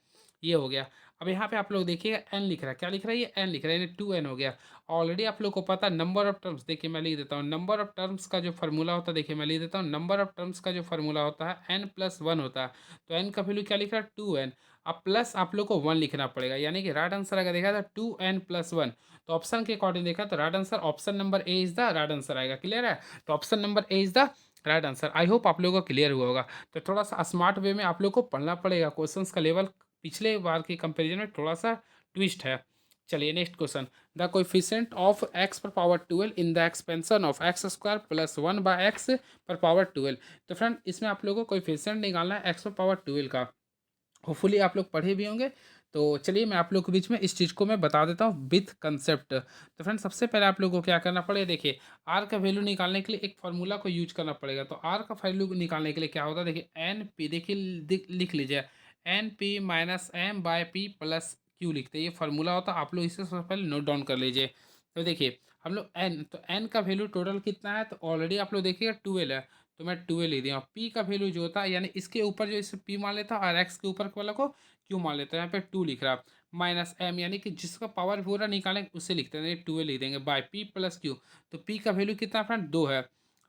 ये हो गया। अब यहाँ पे आप लोग देखिएगा एन लिख रहा है, क्या लिख रहा है ये एन लिख रहा है, यानी 2n हो गया। ऑलरेडी आप लोग को पता है नंबर ऑफ टर्म्स, देखिए मैं लिख देता हूँ नंबर ऑफ टर्म्स का जो फॉर्मूला होता है, देखिए मैं लिख देता हूँ नंबर ऑफ टर्म्स का जो फॉर्मूला होता है n प्लस 1 होता है। तो n का वैल्यू क्या लिख रहा है 2n, अब प्लस आप लोग को 1 लिखना पड़ेगा, यानी कि राइट आंसर अगर देखा था 2n प्लस 1। तो ऑप्शन के अकॉर्डिंग देखा तो right answer option number A is the right answer आएगा। क्लियर है, तो option number A is the right answer. I hope आप लोगों को क्लियर हुआ होगा। तो थोड़ा सा स्मार्ट वे में आप लोग को पढ़ना पड़ेगा, क्वेश्चंस का लेवल पिछले बार की कंपैरिजन में थोड़ा सा ट्विस्ट है। चलिए next question, the coefficient of X पर power 12 in the expansion of x square plus 1 by X पर पावर 12। तो फ्रेंड इसमें आप लोगों को कोएफिशिएंट निकालना है एक्स पर पावर 12 का। होपफुली आप लोग पढ़े भी होंगे। तो चलिए मैं आप लोग के बीच में इस चीज़ को मैं बता देता हूँ विथ कंसेप्ट। तो फ्रेंड सबसे पहले आप लोगों को क्या करना पड़ेगा, देखिए आर का वैल्यू निकालने के लिए एक फार्मूला को यूज करना पड़ेगा। तो आर का वैल्यू निकालने के लिए क्या होता है, देखिए एन पी, देखिए लिख लीजिए n p minus m by p plus q लिखते हैं, ये फार्मूला होता है। आप लोग इसे सबसे पहले नोट डाउन कर लीजिए। तो देखिए हम लोग एन, तो एन का वैल्यू टोटल कितना है, तो ऑलरेडी आप लोग देखिएगा 12 है, तो मैं 12 लिख दिया। पी का वैल्यू जो होता है यानी इसके ऊपर जो इसे पी मान लेता और एक्स के ऊपर वाला को क्यू मान लेता है, यहाँ पे 2 लिख रहा माइनस एम यानी कि जिसका पावर पूरा निकालेंगे उसे लिखते हैं, 12 लिख देंगे बाय पी प्लस क्यू। तो पी का वैल्यू कितना फ्रेंड 2 है,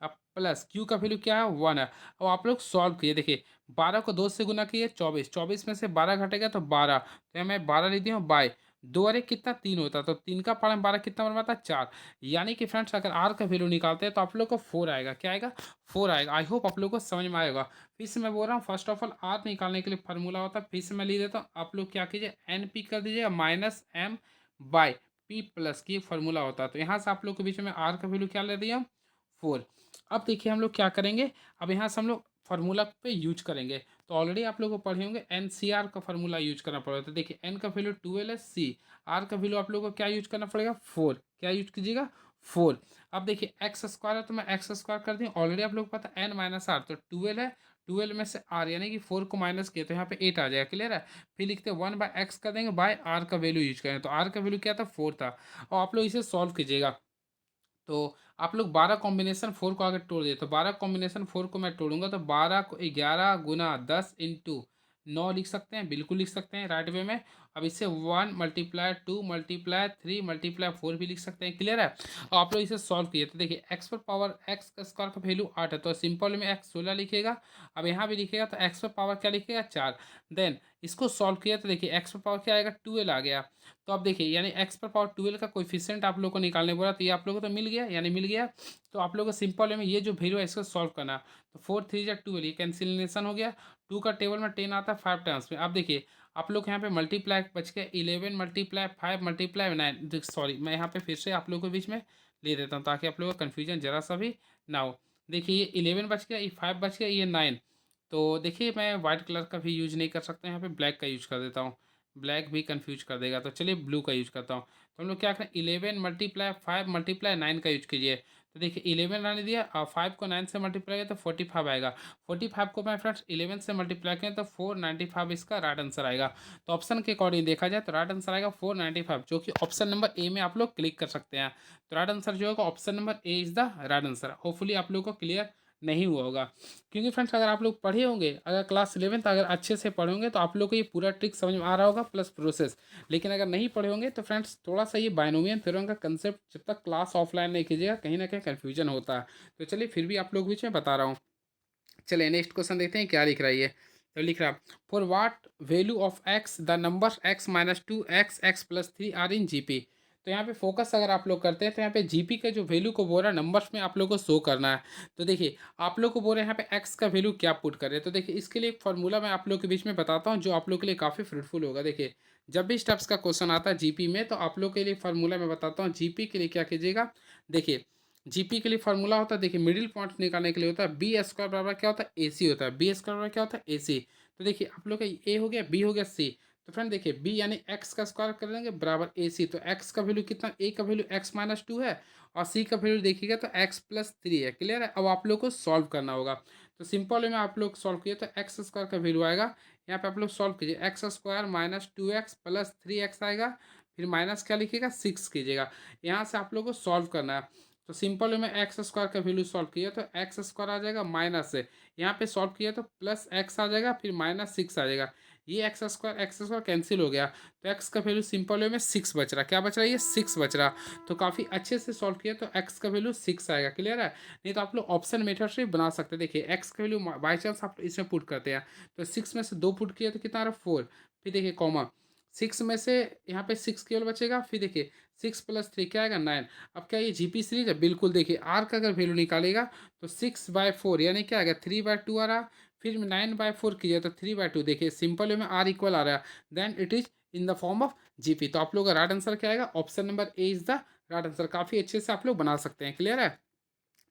अब प्लस क्यू का वैल्यू क्या है 1 है। अब आप लोग सॉल्व किए, देखिए 12 को 2 से गुना किए 24, 24 में से 12 घटेगा तो 12, तो यहाँ मैं 12 लिख दिया हूँ बाय 2 अरे कितना 3 होता, तो 3 का पावर में 12 कितना बन पाता 4। यानी कि फ्रेंड्स अगर आर का वैल्यू निकालते हैं तो आप लोग को 4 आएगा, क्या आएगा 4 आएगा। आई होप आप लोग को समझ में आएगा। फिर से मैं बोल रहा हूँ फर्स्ट ऑफ ऑल आर निकालने के लिए फार्मूला होता है, फिर से मैं लिख देता हूँ, आप लोग क्या कीजिए एन पी कर दीजिए minus m by p plus की फार्मूला होता है। तो यहाँ से आप लोग के बीच में आर का वैल्यू क्या ले दिया 4। अब देखिए हम लोग क्या करेंगे, अब यहाँ से हम लोग फार्मूला पे यूज करेंगे। तो ऑलरेडी आप लोग को पढ़े होंगे एन सी आर का फार्मूला यूज करना पड़ेगा। तो देखिए एन का वैल्यू 12 है, सी आर का वैल्यू आप लोग को क्या यूज करना पड़ेगा 4, क्या यूज कीजिएगा 4। अब देखिए एक्स स्क्वायर है तो मैं एक्स स्क्वायर कर दी, ऑलरेडी आप लोग को पता है एन माइनस आर, तो 12 है, 12 में से आर यानी कि 4 को माइनस किया तो यहाँ पे 8 आ जाएगा, क्लियर है। फिर लिखते हैं 1 बाय एक्स कर देंगे बाय आर का वैल्यू यूज करेंगे, तो आर का वैल्यू क्या था 4 था। और आप लोग इसे सॉल्व कीजिएगा। तो आप लोग 12 कॉम्बिनेशन 4 को अगर तोड़ दिए तो 12 कॉम्बिनेशन 4 को मैं तोड़ूंगा तो 12 को 11 गुना 10 इंटू 9 लिख सकते हैं, बिल्कुल लिख सकते हैं राइट वे में। अब इससे 1 मल्टीप्लाई 2 मल्टीप्लाई 3 मल्टीप्लाई 4 भी लिख सकते हैं, क्लियर है। और आप लोग इसे सॉल्व किए तो देखिए एक्स पर पावर एक्स का स्क्वायर का वैल्यू 8 है, तो सिंपल में एक्स 16 लिखेगा। अब यहाँ भी लिखेगा तो एक्स पर पावर क्या लिखेगा 4। देन इसको सॉल्व किया तो देखिए एक्स पर पावर क्या आएगा 12 आ गया। तो अब देखिए यानी एक्स पर पावर 12 का कोएफिशिएंट आप लोग को निकालने बोला, तो ये आप लोगों को तो मिल गया, यानी मिल गया। तो आप लोगों को सिंपल वे में ये जो वैल्यू है इसको सॉल्व करना है। तो 4 3 जा 12, ये कैंसिलेशन हो गया। 2 का टेबल में 10 आता है 5 टाइम्स में। अब देखिए आप लोग यहाँ पे मल्टीप्लाई बच गया 11 मल्टीप्लाई 5 मल्टीप्लाई 9, सॉरी मैं यहाँ पे फिर से आप लोगों के बीच में ले देता हूँ ताकि आप लोगों का कन्फ्यूजन जरा सा भी ना हो। देखिए ये 11 बच गया, ये 5 बच गया, ये 9। तो देखिए मैं वाइट कलर का भी यूज नहीं कर सकता, यहाँ पे ब्लैक का यूज कर देता हूँ, ब्लैक भी कंफ्यूज कर देगा। तो चलिए ब्लू का यूज करता हूँ। तो हम लोग क्या करें 11 मल्टीप्लाई 5 मल्टीप्लाई 9 का यूज कीजिए। तो देखिए 11 आने दिया और 5 को 9 से मल्टीप्लाई किया तो 45 आएगा। 45 को मैं फ्रेंड्स 11 से मल्टीप्लाई करें तो 495 इसका राइट आंसर आएगा। तो ऑप्शन के अकॉर्डिंग देखा जाए तो राइट आंसर आएगा 495, जो कि ऑप्शन नंबर ए में आप लोग क्लिक कर सकते हैं। तो राइट आंसर जो होगा option number A is the right answer. Hopefully आप लोग को क्लियर नहीं हुआ होगा, क्योंकि फ्रेंड्स अगर आप लोग पढ़े होंगे, अगर क्लास 11th अगर अच्छे से पढ़े होंगे तो आप लोग को ये पूरा ट्रिक समझ में आ रहा होगा प्लस प्रोसेस। लेकिन अगर नहीं पढ़े होंगे तो फ्रेंड्स थोड़ा सा ये बायनोमियल थ्योरम का कंसेप्ट जब तक क्लास ऑफलाइन नहीं कीजिएगा कहीं ना कहीं कन्फ्यूजन होता है। तो चलिए फिर भी आप लोग बीच में बता रहा हूँ। चलिए नेक्स्ट क्वेश्चन देखते हैं क्या लिख रहा है ये। तो लिख रहा for what value of x the number x minus 2 x x plus 3 are in GP. तो यहाँ पे फोकस अगर आप लोग करते हैं तो यहाँ पे जीपी का जो वैल्यू को बोल रहा है नंबर्स में आप लोग को शो करना है। तो देखिए आप लोग को बोल रहे हैं यहाँ पे एक्स का वैल्यू क्या पुट कर रहे हैं। तो देखिए इसके लिए एक फार्मूला मैं आप लोग के बीच में बताता हूँ जो आप लोग के लिए काफ़ी फ्रूटफुल होगा। देखिए जब भी स्टेप्स का क्वेश्चन आता है जीपी में तो आप लोग के लिए फार्मूला मैं बताता हूँ। जीपी के लिए क्या कीजिएगा, देखिए जीपी के लिए फार्मूला होता है, देखिए मिडिल पॉइंट निकालने के लिए होता है बी स्क्वायर बराबर क्या होता है AC होता है, बी स्क्वायर बराबर क्या होता है AC। तो देखिए आप लोग का ए हो गया, बी हो गया, सी। तो फ्रेंड देखिए बी यानी एक्स का स्क्वायर कर लेंगे बराबर AC। तो एक्स का वैल्यू कितना, ए का वैल्यू एक्स माइनस 2 है और सी का वैल्यू देखिएगा तो एक्स प्लस 3 है, क्लियर है। अब आप लोग को सॉल्व करना होगा। तो सिंपल वे में आप लोग सॉल्व किए तो एक्स स्क्वायर का वैल्यू आएगा, यहाँ पे आप लोग सॉल्व कीजिए x square minus 2x plus 3x आएगा, फिर माइनस क्या लिखिएगा 6 कीजिएगा। यहाँ से आप लोग को सॉल्व करना है। तो सिंपल वे में एक्स स्क्वायर का वैल्यू सॉल्व किया तो एक्स स्क्वायर आ जाएगा माइनस से, यहाँ पे सॉल्व किया तो प्लस एक्स आ जाएगा, फिर माइनस 6 आ जाएगा। ये एक्स स्क्वायर कैंसिल हो गया तो एक्स का वैल्यू सिंपल वे में 6 बच रहा, क्या बच रहा है ये 6 बच रहा। तो काफ़ी अच्छे से सॉल्व किया तो एक्स का वैल्यू 6 आएगा, क्लियर है। नहीं तो आप लोग ऑप्शन मेथड से बना सकते हैं। देखिए एक्स का वैल्यू बाई चांस आप इसमें पुट करते हैं तो 6 में से 2 पुट किया तो कितना आ रहा 4, फिर देखिए कॉमा 6 में से यहाँ पे 6 केवल बचेगा, फिर देखिए 6 प्लस 3 क्या आएगा 9। अब क्या ये जीपी सीरीज है, बिल्कुल देखिए आर का अगर वैल्यू निकालेगा तो 6/4 यानी क्या आ गया 3/2 आ रहा। फिर 9/4 कीजिए तो 3/2, देखिए सिंपल वे में आर इक्वल आ रहा है, then it is in the form of GP. तो आप लोग का राइट आंसर क्या आएगा? Option number A is the right answer. काफ़ी अच्छे से आप लोग बना सकते हैं। क्लियर है?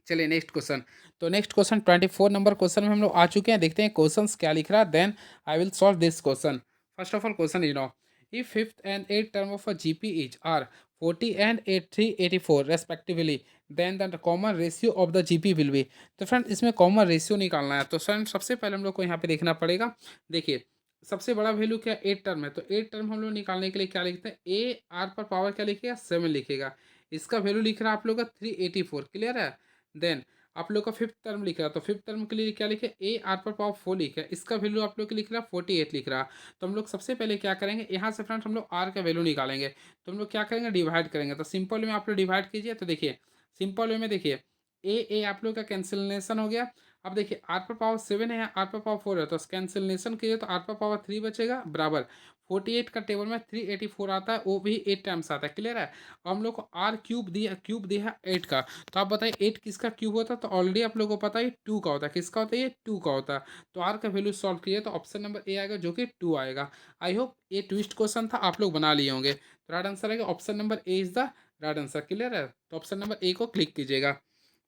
चलिए नेक्स्ट क्वेश्चन। तो नेक्स्ट क्वेश्चन 24 नंबर क्वेश्चन में हम लोग आ चुके हैं। देखते हैं क्वेश्चंस क्या लिख रहा है, then I will solve this question. First of all question is now, if fifth and eighth term of a GP each are 40 and 8384 respectively, then the common ratio of the GP will be। तो friend इसमें common ratio निकालना है। तो friend सबसे पहले हम लोग को यहाँ पे देखना पड़ेगा। देखिए सबसे बड़ा वैल्यू क्या एट टर्म है, तो एट टर्म हम लोग निकालने के लिए क्या लिखते हैं, ए आर पर पावर क्या लिखेगा 7 लिखेगा। इसका वैल्यू लिख रहा है आप लोग का 384। क्लियर है? देन आप लोग का फिफ्थ टर्म लिख रहा है, तो फिफ्थ टर्म के लिए क्या लिखे, ए आर पर पावर 4 लिखा है। इसका वैल्यू आप लोग के लिख रहा है 48 लिख रहा है। तो हम लोग सबसे पहले क्या करेंगे, यहाँ से फ्रेंड्स हम लोग आर का वैल्यू निकालेंगे। तो हम लोग क्या करेंगे, डिवाइड करेंगे। तो सिंपल में आप लोग डिवाइड कीजिए। तो देखिए सिंपल वे में देखिए ए आप लोग का कैंसिलेशन हो गया। अब देखिए आर पर पावर 7 है, आर पर पावर 4 है, तो कैंसिलेशन कीजिए तो आर पर पावर 3 बचेगा बराबर 48 का टेबल में 384 आता है, वो भी 8 टाइम्स आता है। क्लियर है? और हम लोग को आर क्यूब दिया 8 का। तो आप बताइए 8 किसका क्यूब होता है? तो ऑलरेडी आप लोगों को पता है 2 का होता है। किसका होता है? ये 2 का होता है। तो आर का वैल्यू सॉल्व कीजिए तो ऑप्शन नंबर ए आएगा जो कि 2 आएगा। आई होप ये ट्विस्ट क्वेश्चन था, आप लोग बना लिए होंगे। तो राइट आंसर आएगा option number A is the right answer. Clear है? तो ऑप्शन नंबर ए को क्लिक कीजिएगा।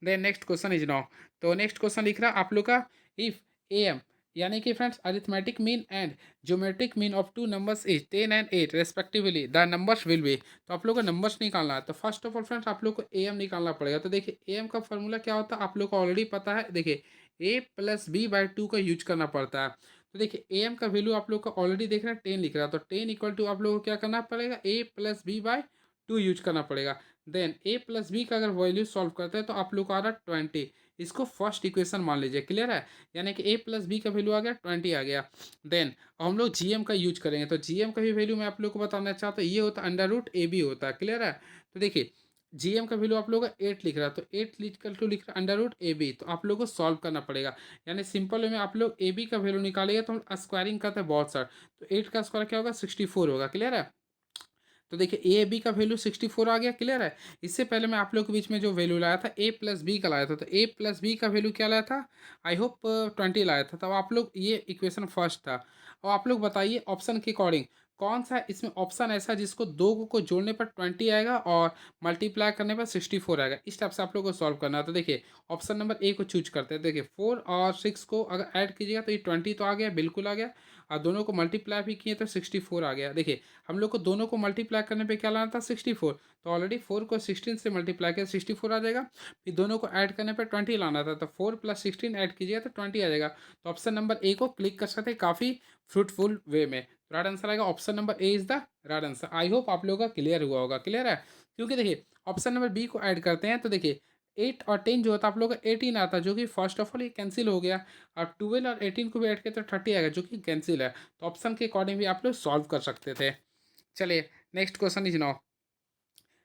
Then next question is now. तो नेक्स्ट क्वेश्चन लिख रहा है आप लोग का, इफ ए एम यानी कि friends arithmetic mean and geometric mean of two numbers is 10 and 8 respectively, the numbers will be. तो आप लोग को नंबर्स निकालना है। तो फर्स्ट ऑफ ऑल फ्रेंड्स आप लोग को ए एम निकालना पड़ेगा। तो देखिए ए एम का फॉर्मूला क्या होता है आप लोग को ऑलरेडी पता है। देखिए ए प्लस बी बाई 2 का यूज करना पड़ता है। तो देखिए ए एम का वैल्यू आप लोग का ऑलरेडी देख रहे हैं 10 लिख रहा है। तो 10 इक्वल टू आप लोग को क्या करना पड़ेगा, ए प्लस बी बाई 2 यूज करना पड़ेगा। देन ए प्लस बी का अगर वैल्यू सॉल्व करते हैं तो आप लोग को आ रहा है 20। इसको फर्स्ट इक्वेशन मान लीजिए। क्लियर है? यानी कि ए प्लस बी का वैल्यू आ गया 20 आ गया। देन हम लोग जी एम का यूज करेंगे। तो जी एम का भी वैल्यू मैं आप लोग को बताना चाहता हूँ, ये होता है अंडर रूट ए बी होता है। क्लियर है? तो देखिए जी एम का वैल्यू आप लोग का 8 लिख रहा है, तो 8 लिख टू लिख रहा है अंडर रूट ए बी। तो आप लोग को सॉल्व करना पड़ेगा। यानी सिंपल वे में आप लोग ए बी का वैल्यू निकालेंगे तो हम स्क्वायरिंग करते हैं बहुत सारा। तो 8 का स्क्वायर क्या होगा 64 होगा। क्लियर है? तो देखिए ए बी का वैल्यू 64 आ गया। क्लियर है? इससे पहले मैं आप लोग के बीच में जो वैल्यू लाया था ए प्लस बी का लाया था। तो ए प्लस बी का वैल्यू क्या लाया था, आई होप 20 लाया था। तब आप लोग ये इक्वेशन फर्स्ट था। और आप लोग बताइए ऑप्शन के अकॉर्डिंग कौन सा इसमें ऑप्शन ऐसा है जिसको दो को जोड़ने पर 20 आएगा और मल्टीप्लाई करने पर 64 आएगा। इस टाइप से आप लोग को सॉल्व करना है। तो देखिए ऑप्शन नंबर ए को चूज करते हैं। देखिए 4 और 6 को अगर ऐड कीजिएगा तो ये 20 तो आ गया, बिल्कुल आ गया। और दोनों को मल्टीप्लाई भी किए तो 64 आ गया। देखिए हम लोग को दोनों को मल्टीप्लाई करने पे क्या लाना था 64। तो ऑलरेडी 4 को 16 से मल्टीप्लाई किया 64 आ जाएगा। फिर दोनों को ऐड करने पे 20 लाना था, तो 4 प्लस 16 ऐड कीजिएगा तो 20 आ जाएगा। तो ऑप्शन नंबर ए को क्लिक कर सकते हैं काफ़ी फ्रूटफुल वे में। राइट आंसर आएगा option number A is the right answer. I hope आप लोगों का क्लियर हुआ होगा। क्लियर है? क्योंकि देखिए ऑप्शन नंबर बी को ऐड करते हैं तो देखिए 8 और 10 जो होता है आप लोग का 18 आता है, जो कि फर्स्ट ऑफ ऑल ये कैंसिल हो गया। और 12 और 18 को भी ऐड किया तो 30 आएगा, जो कि कैंसिल है। तो ऑप्शन के अकॉर्डिंग भी आप लोग सॉल्व कर सकते थे। चलिए next question is now,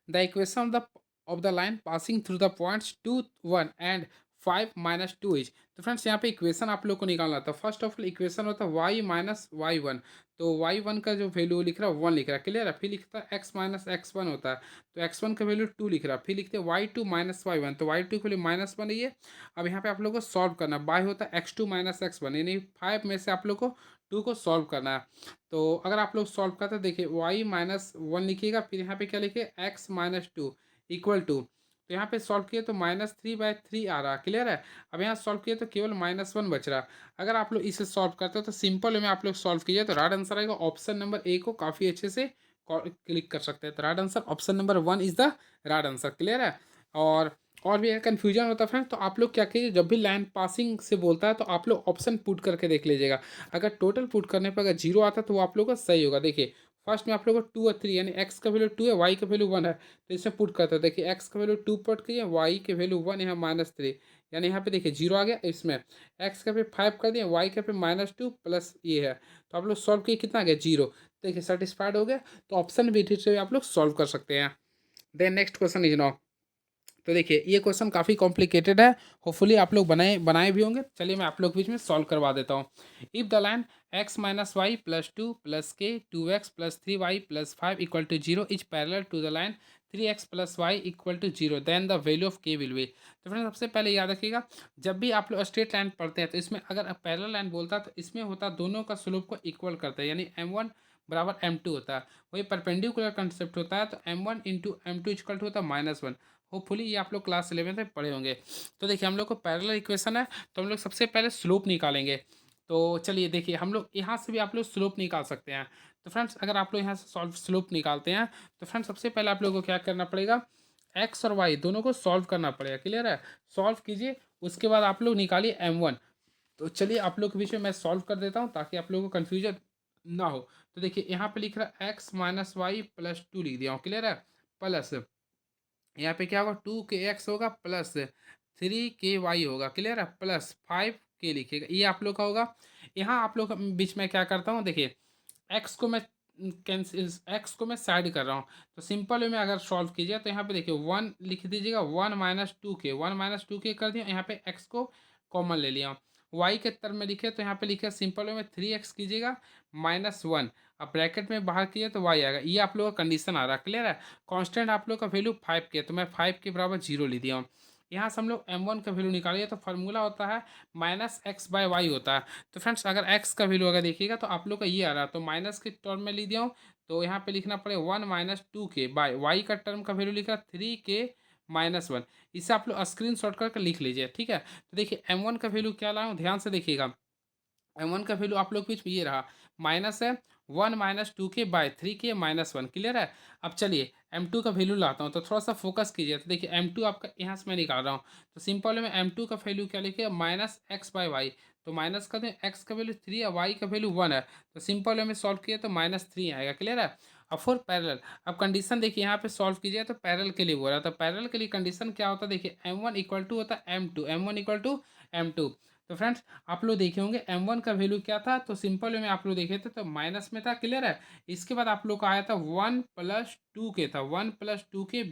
the equation of the line passing through the points 2 1 and 5 minus 2 is. तो फ्रेंड्स यहाँ पे इक्वेशन आप लोग को निकालना था। फर्स्ट ऑफ ऑल इक्वेशन होता है y माइनस वाई वन। तो y1 का जो वैल्यू लिख रहा है 1 लिख रहा है। क्लियर है? फिर लिखता है x माइनस x1 होता है। तो x1 का वैल्यू 2 लिख रहा है। फिर लिखते हैं y2 माइनस वाई वन। तो y2 की वैल्यू -1 है। अब यहाँ पे आप लोग को सॉल्व करना है। बाय होता है x2 माइनस x1, यानी 5 में से आप लोग को 2 को सॉल्व करना है। तो अगर आप लोग सॉल्व करते हैं देखिए y माइनस 1 लिखिएगा, फिर यहाँ पे क्या लिखिए x माइनस 2 इक्वल टू। तो यहाँ पे सॉल्व किए तो -3/3 आ रहा। क्लियर है? अब यहाँ सॉल्व किए तो केवल -1 बच रहा। अगर आप लोग इसे सॉल्व करते हो तो सिंपल वे में आप लोग सॉल्व कीजिए तो राइट आंसर आएगा ऑप्शन नंबर ए को काफ़ी अच्छे से क्लिक कर सकते हैं। तो right answer option number 1 is the right answer. Clear है? और भी अगर कन्फ्यूजन होता है फ्रेंड तो आप लोग क्या कीजिए, जब भी लाइन पासिंग से बोलता है तो आप लोग ऑप्शन पुट करके देख लीजिएगा। अगर टोटल पुट करने पर अगर जीरो आता है तो वो आप लोग का सही होगा। देखिए फर्स्ट में आप लोग को 2 और 3 यानी एक्स का वैल्यू 2 है, वाई का वैल्यू 1 है, तो इसमें पुट करते हैं। देखिए एक्स का वैल्यू 2 पुट कीजिए, वाई के वैल्यू 1 यहाँ -3, यानी यहाँ पे देखिए जीरो आ गया। इसमें एक्स का पे 5 कर दिए, वाई का पे -2 प्लस ये है, तो आप लोग सॉल्व किए कितना आ गया 0। देखिए सेटिस्फाइड हो गया। तो ऑप्शन बी से आप लोग सॉल्व कर सकते हैं। Then next question is now. तो देखिए ये क्वेश्चन काफ़ी कॉम्प्लिकेटेड है, होपफुली आप लोग बनाए बनाए भी होंगे। चलिए मैं आप लोग के बीच में सॉल्व करवा देता हूँ। If the line x minus y plus 2 plus k 2x plus 3y plus 5 equal to 0 is parallel to the line 3x plus y equal to 0, then the value of k will be. तो friends सबसे पहले याद रखिएगा, जब भी आप लोग straight line पढ़ते हैं तो इसमें अगर पैरेलल लाइन बोलता है तो इसमें होता है दोनों का स्लोप को इक्वल करता है, यानी m1 बराबर M2 होता है। वही परपेंडिकुलर कंसेप्ट होता है, तो M1 into M2 equal to होता है -1। होपफुली ये आप लोग क्लास 11 में पढ़े होंगे। तो देखिए हम लोग को पैरेलल इक्वेशन है, तो हम लोग सबसे पहले स्लोप निकालेंगे। तो चलिए देखिए, हम लोग यहाँ से भी आप लोग स्लोप निकाल सकते हैं। तो फ्रेंड्स अगर आप लोग यहाँ से सॉल्व स्लोप निकालते हैं, तो फ्रेंड्स सबसे पहले आप लोगों को क्या करना पड़ेगा, एक्स और वाई दोनों को सॉल्व करना पड़ेगा। क्लियर है? सॉल्व कीजिए, उसके बाद आप लोग निकालिए M1। तो चलिए आप लोग के बीच में मैं सॉल्व कर देता हूँ ताकि आप लोगों को कन्फ्यूजन ना हो। तो देखिए यहाँ पे लिख रहा है एक्स माइनस वाई प्लस 2 लिख दिया हूँ। क्लियर है? प्लस यहाँ पे क्या होगा, 2 के एक्स होगा प्लस 3 के वाई होगा। क्लियर है? प्लस 5 के लिखिएगा, ये आप लोग का होगा। यहाँ आप लोग का बीच में क्या करता हूँ, देखिए एक्स को मैं कैंसिल, एक्स को मैं साइड कर रहा हूँ। तो सिंपल वे में अगर सॉल्व कीजिए तो यहाँ पे देखिए 1 लिख दीजिएगा, 1 - 2 के कर दिया, यहाँ पे एक्स को कॉमन ले लिया। वाई के तरफ में लिखे तो यहाँ पे लिखे सिंपल वे में 3x कीजिएगा -1। अब ब्रैकेट में बाहर किया तो y आएगा। ये आप लोग का कंडीशन आ रहा है। क्लियर है? कांस्टेंट आप लोग का वैल्यू 5 के, तो मैं 5 के बराबर 0 ले दिया हूँ। यहाँ से हम लोग M1 का वैल्यू निकालिए तो फार्मूला होता है -x/y होता है। तो फ्रेंड्स अगर x का वैल्यू अगर देखिएगा तो आप लोग का ये आ रहा है, तो माइनस के टर्म में ले दिया हूँ। तो यहाँ पे लिखना पड़ेगा 1 - 2 के/y का टर्म का वैल्यू लिखा 3 के -1। इसे आप लोग स्क्रीन शॉट करके लिख लीजिए। ठीक है? तो देखिए M1 का वैल्यू क्या लाऊँ, ध्यान से देखिएगा। M1 का वैल्यू आप लोग के बीच में ये रहा, माइनस है 1 - 2 के/3 के -1। क्लियर है? अब चलिए M2 का वैल्यू लाता हूँ, तो थोड़ा सा फोकस कीजिए। तो देखिए M2 आपका यहाँ से मैं निकाल रहा हूँ। तो सिंपल में M2 का वैल्यू क्या लिखे, -x/y। तो माइनस कर दें, x का वैल्यू 3 है, y का वैल्यू 1 है। तो सिंपल वे में सॉल्व किया तो -3 आएगा। क्लियर है? अब फॉर पैरेलल, अब कंडीशन देखिए यहाँ पे सॉल्व कीजिए तो पैरेलल के लिए बोल रहा है। तो पैरेलल के लिए कंडीशन क्या होता है, देखिए M1 इक्वल टू होता है M2, M1 equal to M2। तो फ्रेंड्स आप लोग देखे होंगे M1 का वैल्यू क्या था, तो सिंपल वे में आप लोग देखे थे तो माइनस में था। क्लियर है? इसके बाद आप लोग का आया था 1 + 2 के था, 1 + 2 के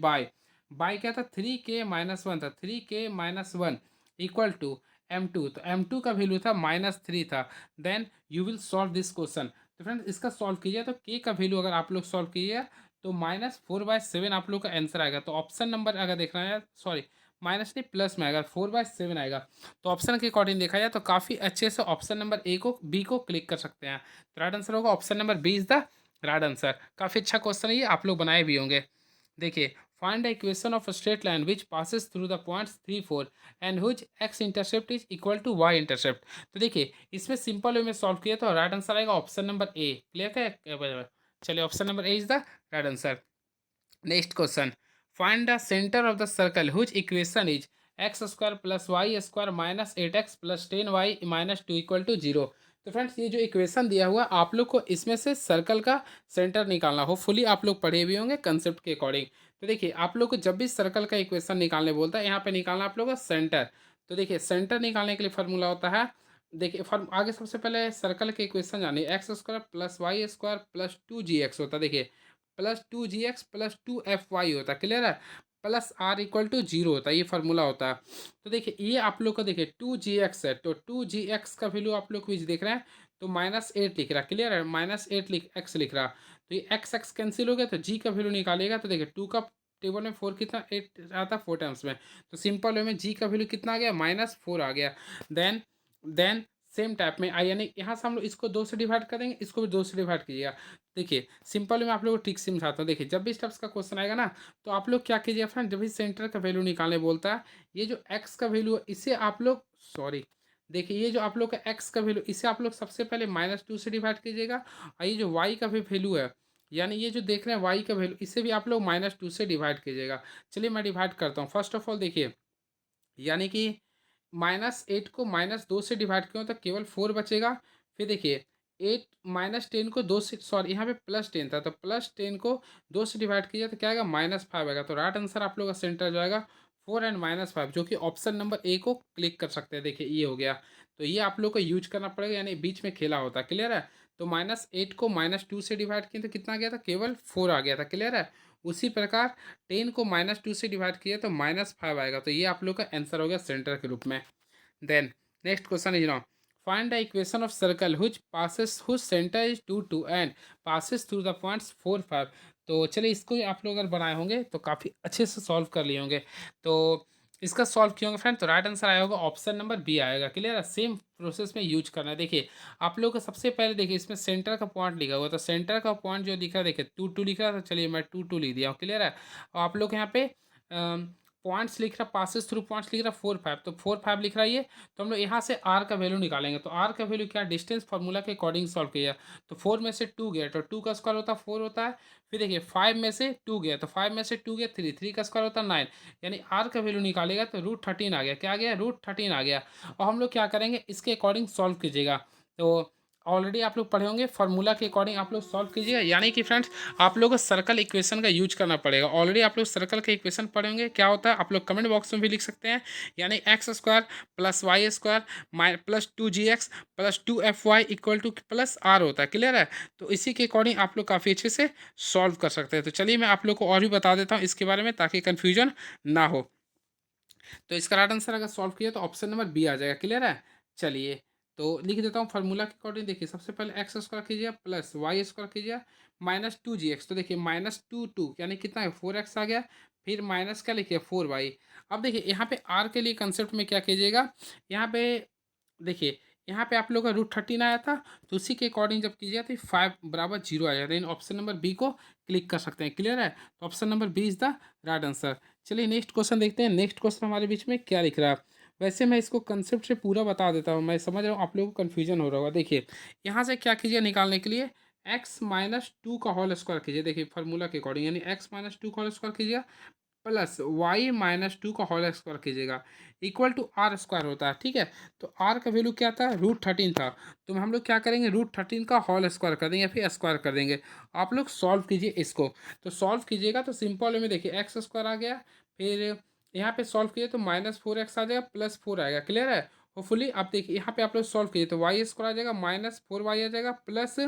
बाय क्या था, 3 के -1 था, 3 के -1 इक्वल टू M2। तो M2 का वैल्यू था -3 था। Then you will solve this question. तो फ्रेंड्स इसका सॉल्व कीजिए तो K का वैल्यू अगर आप लोग सॉल्व कीजिए तो -4/7 आप लोग का आंसर आएगा। तो ऑप्शन नंबर अगर देखना है, सॉरी माइनस नहीं प्लस में आएगा, 4/7 आएगा। तो ऑप्शन के अकॉर्डिंग देखा जाए तो काफ़ी अच्छे से ऑप्शन नंबर ए को बी को क्लिक कर सकते हैं। तो राइट आंसर होगा option number B is the right answer. काफ़ी अच्छा क्वेश्चन है ये, आप लोग बनाए भी होंगे। देखिए find the equation of a straight line which passes through the points 3 4 and whose x intercept is equal to y intercept. तो देखिए इसमें सिंपल वे में सॉल्व किया तो राइट आंसर आएगा ऑप्शन नंबर ए। क्लियर है? चलिए option number A is the right answer. Next question, find the centre of the circle whose equation is x² + y² -8x + 10y - 2 equal to 0। तो friends ये जो equation दिया हुआ आप लोग को इसमें से सर्कल का सेंटर निकालना, होपफुली आप लोग पढ़े भी होंगे कंसेप्ट के अकॉर्डिंग। तो देखिए आप लोग को जब भी सर्कल का इक्वेशन निकालने बोलता है, यहाँ पे निकालना आप लोग का सेंटर। तो देखिए सेंटर निकालने के लिए फार्मूला होता है, देखिए फॉर्म आगे सबसे पहले सर्कल के इक्वेशन जानिए, x² + y² + 2gx होता है। देखिए +2gx +2fy होता है। क्लियर है? प्लस आर इक्वल टू 0 होता है, ये फार्मूला होता है। तो देखिए ये आप लोग को देखिए 2gx है, तो 2gx का वैल्यू आप लोग कुछ देख रहे हैं तो -8 लिख रहा है। क्लियर है? -8 एक्स लिख रहा। तो ये एक्स एक्स कैंसिल हो गया, तो जी का वैल्यू निकालेगा तो देखिए 2 का टेबल में 4 कितना 8 आता है 4 टाइम्स में। तो सिंपल वे में जी का वैल्यू कितना आ गया, -4 आ गया। देन देन सेम टाइप में आई, यानी यहाँ से हम लोग इसको 2 से डिवाइड करेंगे, इसको भी 2 से डिवाइड कीजिएगा। देखिए सिंपल मैं आप लोगों को ट्रिक समझाता हूँ। देखिए जब भी स्टेप्स का क्वेश्चन आएगा ना, तो आप लोग क्या कीजिए फ्रेंड, जब भी सेंटर का वैल्यू निकालने बोलता है, ये जो एक्स का वैल्यू है इसे आप लोग, सॉरी देखिए ये जो आप लोग का एक्स का वैल्यू, इसे आप लोग सबसे पहले -2 से डिवाइड कीजिएगा। और ये जो वाई का भी वैल्यू है, यानी ये जो देख रहे हैं वाई का वैल्यू, इसे भी आप लोग -2 से डिवाइड कीजिएगा। चलिए मैं डिवाइड करता हूँ। फर्स्ट ऑफ ऑल देखिए, यानी कि -8 को -2 से डिवाइड करूँ तो केवल 4 बचेगा। फिर देखिए 8 -10 को 2 से, सॉरी यहाँ पे +10 था, तो +10 को 2 से डिवाइड कीजिए तो क्या आएगा, -5 आएगा। तो राइट आंसर आप लोग का सेंटर जो आएगा 4 एंड -5, जो कि ऑप्शन नंबर ए को क्लिक कर सकते हैं। देखिए ये हो गया। तो ये आप लोग को यूज करना पड़ेगा, यानी बीच में खेला होता है। क्लियर है? तो -8 को -2 से डिवाइड किए तो कितना आ गया था, केवल 4 आ गया था। क्लियर है? उसी प्रकार 10 को -2 से डिवाइड किया तो -5 आएगा। तो ये आप लोग का आंसर हो गया सेंटर के रूप में। Then next question is now, find the equation of circle which passes whose centre is 2 2 and passes through the points 4 5। तो चलिए इसको आप लोग अगर बनाए होंगे तो काफ़ी अच्छे से सॉल्व कर लिए होंगे। तो इसका सॉल्व किया होगा फ्रेंड, तो राइट आंसर आया होगा ऑप्शन नंबर बी आएगा। क्लियर है, सेम प्रोसेस में यूज करना है। देखिए आप लोगों को सबसे पहले देखिए इसमें सेंटर का पॉइंट लिखा हुआ, तो सेंटर का पॉइंट जो लिखा है देखिए 2 2 लिख रहा था, चलिए मैं 2 2 लिख दिया हूँ। क्लियर है, और आप लोग यहाँ पे पॉइंट्स लिख रहा, पासेस थ्रू पॉइंट्स लिख रहा 4 5, तो 4 5 लिख रहा है ये। तो हम लोग यहाँ से आर का वैल्यू निकालेंगे, तो आर का वैल्यू क्या, डिस्टेंस फार्मूला के अकॉर्डिंग सॉल्व किया। तो 4 में से 2 गया तो 2 का स्क्वायर होता है 4 होता है। फिर देखिए 5 में से 2 गया तो 5 में से 2 गया 3, 3 का स्क्वायर होता है 9। यानी आर का वैल्यू निकालेगा तो √13 आ गया। क्या आ गया, √13 आ गया। और हम लोग क्या करेंगे, इसके अकॉर्डिंग सॉल्व कीजिएगा। तो ऑलरेडी आप लोग पढ़े होंगे, फार्मूला के अकॉर्डिंग आप लोग सॉल्व कीजिएगा। यानी कि फ्रेंड्स आप लोग को सर्कल इक्वेशन का यूज करना पड़ेगा। ऑलरेडी आप लोग सर्कल के इक्वेशन पढ़े होंगे, क्या होता है आप लोग कमेंट बॉक्स में भी लिख सकते हैं। यानी x square plus y square plus 2gx plus 2fy equal to plus r होता है। क्लियर है, तो इसी के अकॉर्डिंग आप लोग काफ़ी अच्छे से सॉल्व कर सकते हैं। तो चलिए मैं आप लोग को और भी बता देता हूँ इसके बारे में, ताकि कन्फ्यूजन ना हो। तो इसका राइट आंसर अगर सॉल्व किया तो ऑप्शन नंबर बी आ जाएगा। क्लियर है, चलिए तो लिख देता हूँ फार्मूला के अकॉर्डिंग। देखिए सबसे पहले एक्स स्क्वायर कीजिए प्लस वाई स्क्वायर कीजिए माइनस 2gx, तो देखिए माइनस 2 यानी कितना है 4x आ गया। फिर माइनस क्या लिखिए 4y। अब देखिए यहाँ पे आर के लिए कंसेप्ट में क्या कीजिएगा, यहाँ पे देखिए यहाँ पे आप लोग का √13 आया था, तो उसी के अकॉर्डिंग जब कीजिए तो 5 बराबर 0 आ जाता है। ऑप्शन नंबर बी को क्लिक कर सकते हैं। क्लियर है, तो option number B is the right answer. चलिए नेक्स्ट क्वेश्चन देखते हैं। नेक्स्ट क्वेश्चन हमारे बीच में क्या लिख रहा है। वैसे मैं इसको कंसेप्ट से पूरा बता देता हूँ, मैं समझ रहा हूँ आप लोगों को कन्फ्यूजन हो रहा होगा। देखिए यहाँ से क्या कीजिए निकालने के लिए, x-2 का होल स्क्वायर कीजिए। देखिए फार्मूला के अकॉर्डिंग, यानी x-2 का होल स्क्वायर कीजिए प्लस y-2 का होल स्क्वायर कीजिएगा इक्वल टू आर स्क्वायर होता है। ठीक है, तो आर का वैल्यू क्या था, √13 था। तो हम लोग क्या करेंगे, √13 का होल स्क्वायर कर देंगे या फिर स्क्वायर कर देंगे। आप लोग सॉल्व कीजिए इसको, तो सॉल्व कीजिएगा तो सिंपल में देखिए एक्स स्क्वायर आ गया। फिर यहाँ पे सॉल्व कीजिए तो -4x आ जाएगा प्लस 4 आएगा। क्लियर है, होपफुली आप देखिए यहाँ पे आप लोग सॉल्व कीजिए तो वाई स्क्वायर आ जाएगा -4y आ जाएगा प्लस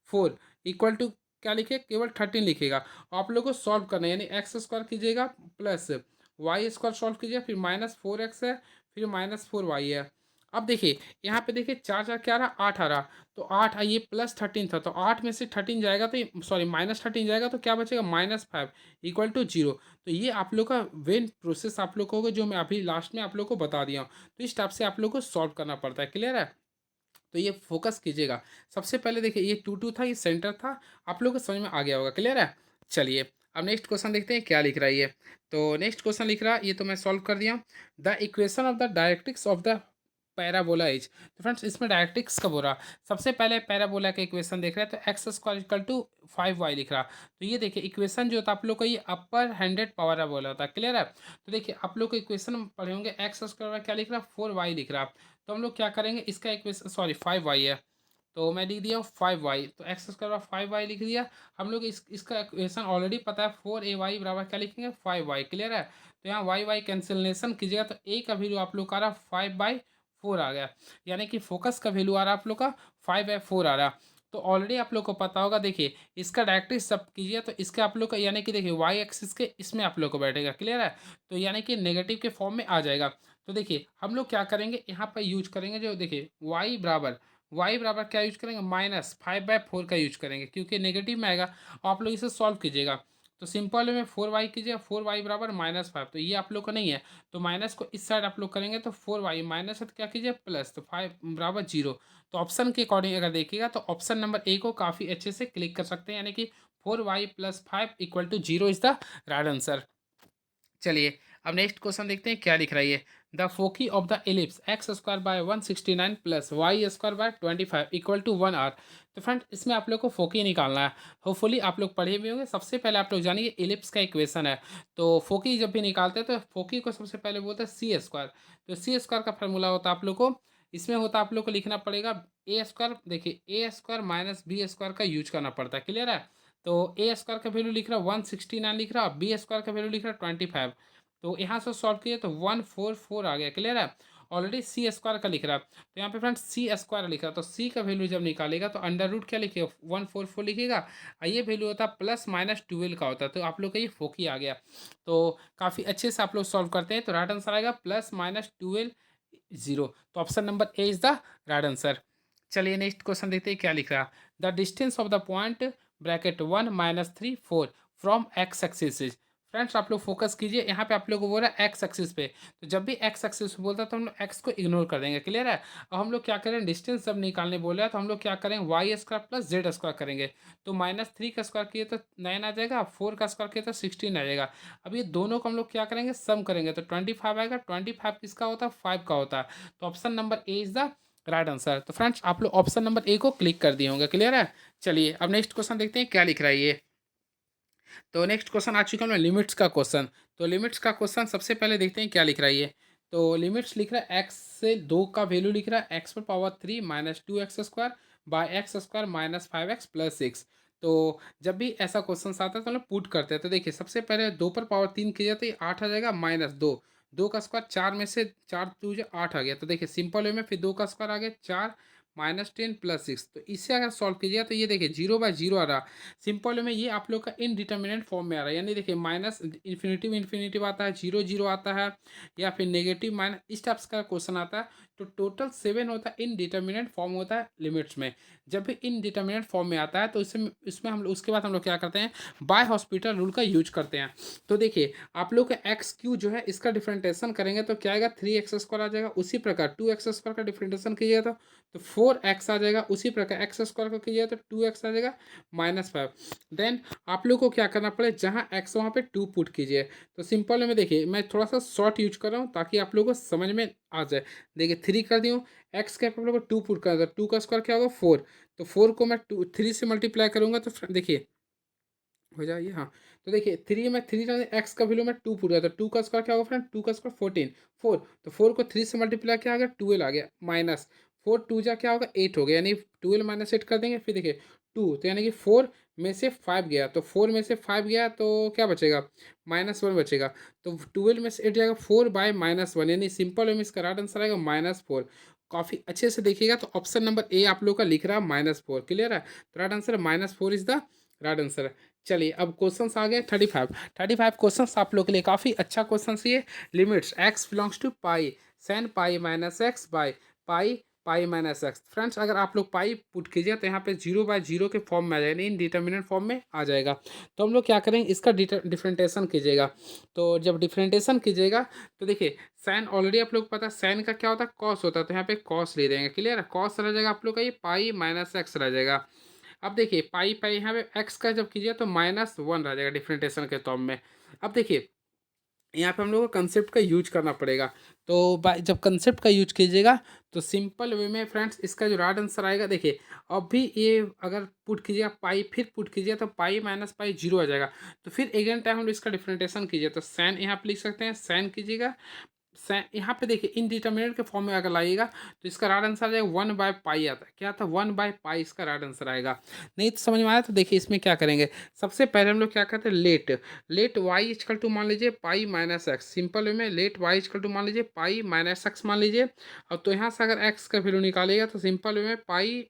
4 इक्वल टू क्या लिखे, केवल 13 लिखेगा। आप लोग को सॉल्व करना है, यानी एक्स स्क्वायर कीजिएगा प्लस वाई स्क्वायर सॉल्व कीजिए, फिर -4x है, फिर -4y है। अब देखिए यहाँ पे देखिए 4 4 क्या रहा, 8 आ रहा। तो 8 आइए प्लस 13 था, तो 8 में से 13 जाएगा तो सॉरी -13 जाएगा तो क्या बचेगा -5 इक्वल टू 0। तो ये आप लोग का वेन प्रोसेस आप लोग को जो मैं अभी लास्ट में आप लोग को बता दिया हूँ, तो इस टाइप से आप लोग को सॉल्व करना पड़ता है। क्लियर है, तो ये फोकस कीजिएगा। सबसे पहले देखिए ये 2 2 था, ये सेंटर था, आप लोगों को समझ में आ गया होगा। क्लियर है, चलिए अब नेक्स्ट क्वेश्चन देखते हैं क्या लिख रहा है ये। तो नेक्स्ट क्वेश्चन लिख रहा है, ये तो मैं सॉल्व कर दिया। The equation of the directrix of the parabola is, तो फ्रेंड्स इसमें डायरेक्ट्रिक्स कब हो रहा, सबसे पहले पैराबोला का इक्वेशन देख रहे हैं, तो x square equal to 5y लिख रहा। तो ये देखिए इक्वेशन जो होता है आप लोग का, ये अपर हैंडेड पैराबोला होता है। क्लियर है, तो देखिए आप लोग को इक्वेशन पढ़े होंगे, एक्स स्क्वायर क्या लिख रहा, 4y लिख रहा। तो हम लोग क्या करेंगे, इसका इक्वेशन सॉरी 5y है, तो मैं लिख दिया 5y, तो एक्स स्क्वायर 5y लिख दिया। हम लोग इसका इक्वेशन ऑलरेडी पता है, 4ay बराबर क्या लिखेंगे 5y। क्लियर है, तो यहाँ वाई वाई कैंसिलेशन कीजिएगा तो a का वैल्यू आप लोग का रहा 5/4 आ गया। यानी कि फोकस का वैल्यू आ रहा आप लोग का 5/4 आ रहा। तो ऑलरेडी आप लोग को पता होगा, देखिए इसका डायरेक्टली सब कीजिए तो इसका आप लोग का, यानी कि देखिए वाई एक्सिस के इसमें आप लोग को बैठेगा। क्लियर है, तो यानी कि नेगेटिव के फॉर्म में आ जाएगा। तो देखिए हम लोग क्या करेंगे, यहाँ पर यूज करेंगे जो देखिए y बराबर क्या यूज करेंगे, -5/4 का यूज करेंगे, क्योंकि नेगेटिव में आएगा। आप लोग इसे सॉल्व कीजिएगा तो सिंपल में 4y कीजिएगा, 4y बराबर -5, तो ये आप लोग का नहीं है, तो माइनस को इस साइड आप लोग करेंगे तो 4y माइनस है तो क्या कीजिए प्लस, तो 5 बराबर 0। तो ऑप्शन के अकॉर्डिंग अगर देखिएगा तो ऑप्शन नंबर ए को काफ़ी अच्छे से क्लिक कर सकते हैं, यानी कि 4y + 5 equal to 0 is the right answer. चलिए अब नेक्स्ट क्वेश्चन देखते हैं क्या लिख रहा है ये। The foci of the ellipse x square by 169 plus y square by 25 equal to 1 are. तो फ्रेंड इसमें आप लोग को फोकी निकालना है। होपफुली आप लोग पढ़े भी होंगे। सबसे पहले आप लोग जानिए एलिप्स का इक्वेशन है, तो फोकी जब भी निकालते हैं तो फोकी को सबसे पहले बोलते हैं सी स्क्वायर। तो सी स्क्वायर का फार्मूला होता है आप लोग को, इसमें होता है आप लोग को लिखना पड़ेगा ए स्क्वायर। देखिए ए स्क्वायर माइनस बी स्क्वायर का यूज करना पड़ता है। क्लियर है, तो ए स्क्वायर का वैल्यू लिख रहा है 169 लिख रहा है, बी स्क्वायर का वैल्यू लिख रहा है 25। तो यहाँ से सॉल्व किए तो 144 आ गया। क्लियर है, ऑलरेडी सी स्क्वायर का लिख रहा है, तो यहाँ पे फ्रेंड्स सी स्क्वायर लिख रहा है, तो सी का वैल्यू जब निकालेगा तो अंडर रूट क्या लिखिएगा 144 लिखिएगा, और ये वैल्यू होता है +-12 का होता है। तो आप लोग का ये फोकी आ गया। तो काफ़ी अच्छे से आप लोग सॉल्व करते हैं, तो राइट आंसर आएगा +-12 0। तो option number A is the right answer. चलिए नेक्स्ट क्वेश्चन देखते हैं क्या लिख रहा है। The distance of the point bracket 1 -3 4 from x axis friends आप लोग फोकस कीजिए, यहाँ पे आप लोग को बोल रहा है एक्स एक्सिस पे, तो जब भी एक्स एक्सिस पे बोलता है तो हम लोग एक्स को इग्नोर कर देंगे, क्लियर है। अब हम लोग क्या करें, डिस्टेंस जब निकालने बोल रहा है तो हम लोग क्या करेंगे, y square plus z square करेंगे। तो -3 का स्क्वायर किए तो 9 आ जाएगा, 4 का स्क्वायर किए तो 16 आ जाएगा। अब ये दोनों को हम लोग क्या करेंगे, सम करेंगे तो 25 आएगा। 25 किसका होता है, 5 का होता है। तो option number A is the right answer. तो फ्रेंड्स आप लोग ऑप्शन नंबर ए को क्लिक कर दिए होंगे, क्लियर है। चलिए अब नेक्स्ट क्वेश्चन देखते हैं क्या लिख रहा है ये। तो नेक्स्ट क्वेश्चन आ चुका है लिमिट्स का क्वेश्चन। तो लिमिट्स का क्वेश्चन सबसे पहले देखते हैं क्या लिख रहा है ये। तो लिमिट्स लिख रहा है एक्स से 2 का वैल्यू लिख रहा है x⁻³ -2x² bye x² -5x+6। तो जब भी ऐसा क्वेश्चन आता है तो हम लोग पुट करते हैं। तो देखिए सबसे पहले 2 पर पावर 3 किया तो ये 8 आ जाएगा, -2, 2 का स्क्वायर 4 में से 4 2 8 आ गया। तो देखिए सिंपल वे में फिर 2 का स्क्वायर आ गया 4 -10+6। तो इससे अगर सॉल्व कीजिएगा तो ये देखिए 0/0 आ रहा। सिंपल में ये आप लोग का इनडिटर्मिनेंट फॉर्म में आ रहा है, यानी देखिए माइनस इन्फिनिटिव इन्फिनिटिव आता है, 0 0 आता है, या फिर नेगेटिव माइनस, इस टाइप्स का क्वेश्चन आता है। तो टोटल 7 होता है इनडिटर्मिनेंट फॉर्म होता है लिमिट्स में। जब भी इनडिटर्मिनेंट फॉर्म में आता है तो इसमें हम लोग उसके बाद हम लोग क्या करते हैं, बाय हॉस्पिटल रूल का यूज करते हैं। तो देखिए आप लोग का एक्स क्यू जो है इसका डिफरेंटेशन करेंगे तो क्या आएगा, 3x² आ जाएगा। उसी प्रकार 2x² का डिफरेंटेशन कीजिएगा तो 4x आ जाएगा। उसी प्रकार x² का कीजिएगा तो 2x आ जाएगा -5। देन आप लोग को क्या करना पड़े, जहाँ x वहाँ पे 2 पुट कीजिए। तो सिंपल में देखिए मैं थोड़ा सा शॉर्ट यूज कर रहा हूँ ताकि आप लोगों को समझ में आ जाए। देखिए 3 कर दी हूँ, एक्स के आप लोग को 2 पुट कर दो, 2 का स्क्वायर क्या होगा 4। तो 4 को मैं 3 से मल्टीप्लाई करूंगा तो देखिए हो जाएगी, हाँ। तो देखिए 3 में 3 एक्स का वैल्यू में 2 पुट गया तो 2 का स्क्वायर क्या होगा फ्रेंड, 2 का स्क्वायर 14, 4। तो 4 को 3 से मल्टीप्लाई क्या आ गया, 12 आ गया, माइनस 4 2 जा क्या होगा 8 हो गया, यानी 12 -8 कर देंगे। फिर देखिए 2 तो यानी कि 4 में से 5 गया, तो 4 में से 5 गया तो क्या बचेगा, -1 बचेगा। तो 12 में से 8 जाएगा 4/-1, यानी सिंपल में इसका राइट आंसर आएगा -4। काफ़ी अच्छे से देखिएगा तो ऑप्शन नंबर ए आप लोग का लिख रहा है -4, क्लियर है। तो right answer -4 is the right answer. चलिए अब क्वेश्चंस आ गए 35 क्वेश्चंस आप लोग के लिए काफ़ी अच्छा क्वेश्चन ये। Limits x belongs to pi sine pi -x by pi pi -x। Friends अगर आप लोग पाई पुट कीजिए तो यहाँ पे 0/0 के फॉर्म में आ जाएगा, इन डिटर्मिनेंट फॉर्म में आ जाएगा। तो हम लोग क्या करेंगे, इसका डिफरेंटेशन कीजिएगा। तो जब डिफरेंटेशन कीजिएगा तो देखिए सैन ऑलरेडी आप लोग को पता है, सैन का क्या होता है, कॉस होता है। तो यहाँ पे कॉस ले देंगे, क्लियर है। कॉस रह जाएगा आप लोग का ये पाई -x रह जाएगा। अब देखिए पाई पाई यहाँ पे एक्स का जब कीजिए तो -1 रह जाएगा डिफरेंटेशन के टर्म में। अब देखिए यहाँ पे हम लोग को कंसेप्ट का यूज करना पड़ेगा। तो जब कंसेप्ट का यूज कीजिएगा तो सिंपल वे में फ्रेंड्स इसका जो राइट आंसर आएगा, देखिए अब भी ये अगर पुट कीजिएगा पाई फिर पुट कीजिए तो पाई -पाई 0 आ जाएगा। तो फिर अगेन टाइम हम लोग इसका डिफरेंटेशन कीजिए तो सैन यहाँ पे लिख सकते हैं, सैन कीजिएगा। यहाँ पे देखिए इनडिटर्मिनेट के फॉर्म में अगर लाइएगा तो इसका राइट आंसर आ जाएगा 1/पाई आता है, क्या था 1/पाई इसका राइट आंसर आएगा। नहीं तो समझ में आया तो देखिए इसमें क्या करेंगे, सबसे पहले हम लोग क्या करते हैं, let let y equal to मान लीजिए पाई -x। सिंपल वे में लेट वाई इजकल टू मान लीजिए पाई -x मान लीजिए। अब तो यहाँ से अगर x का वैल्यू निकालिएगा तो सिंपल वे में पाई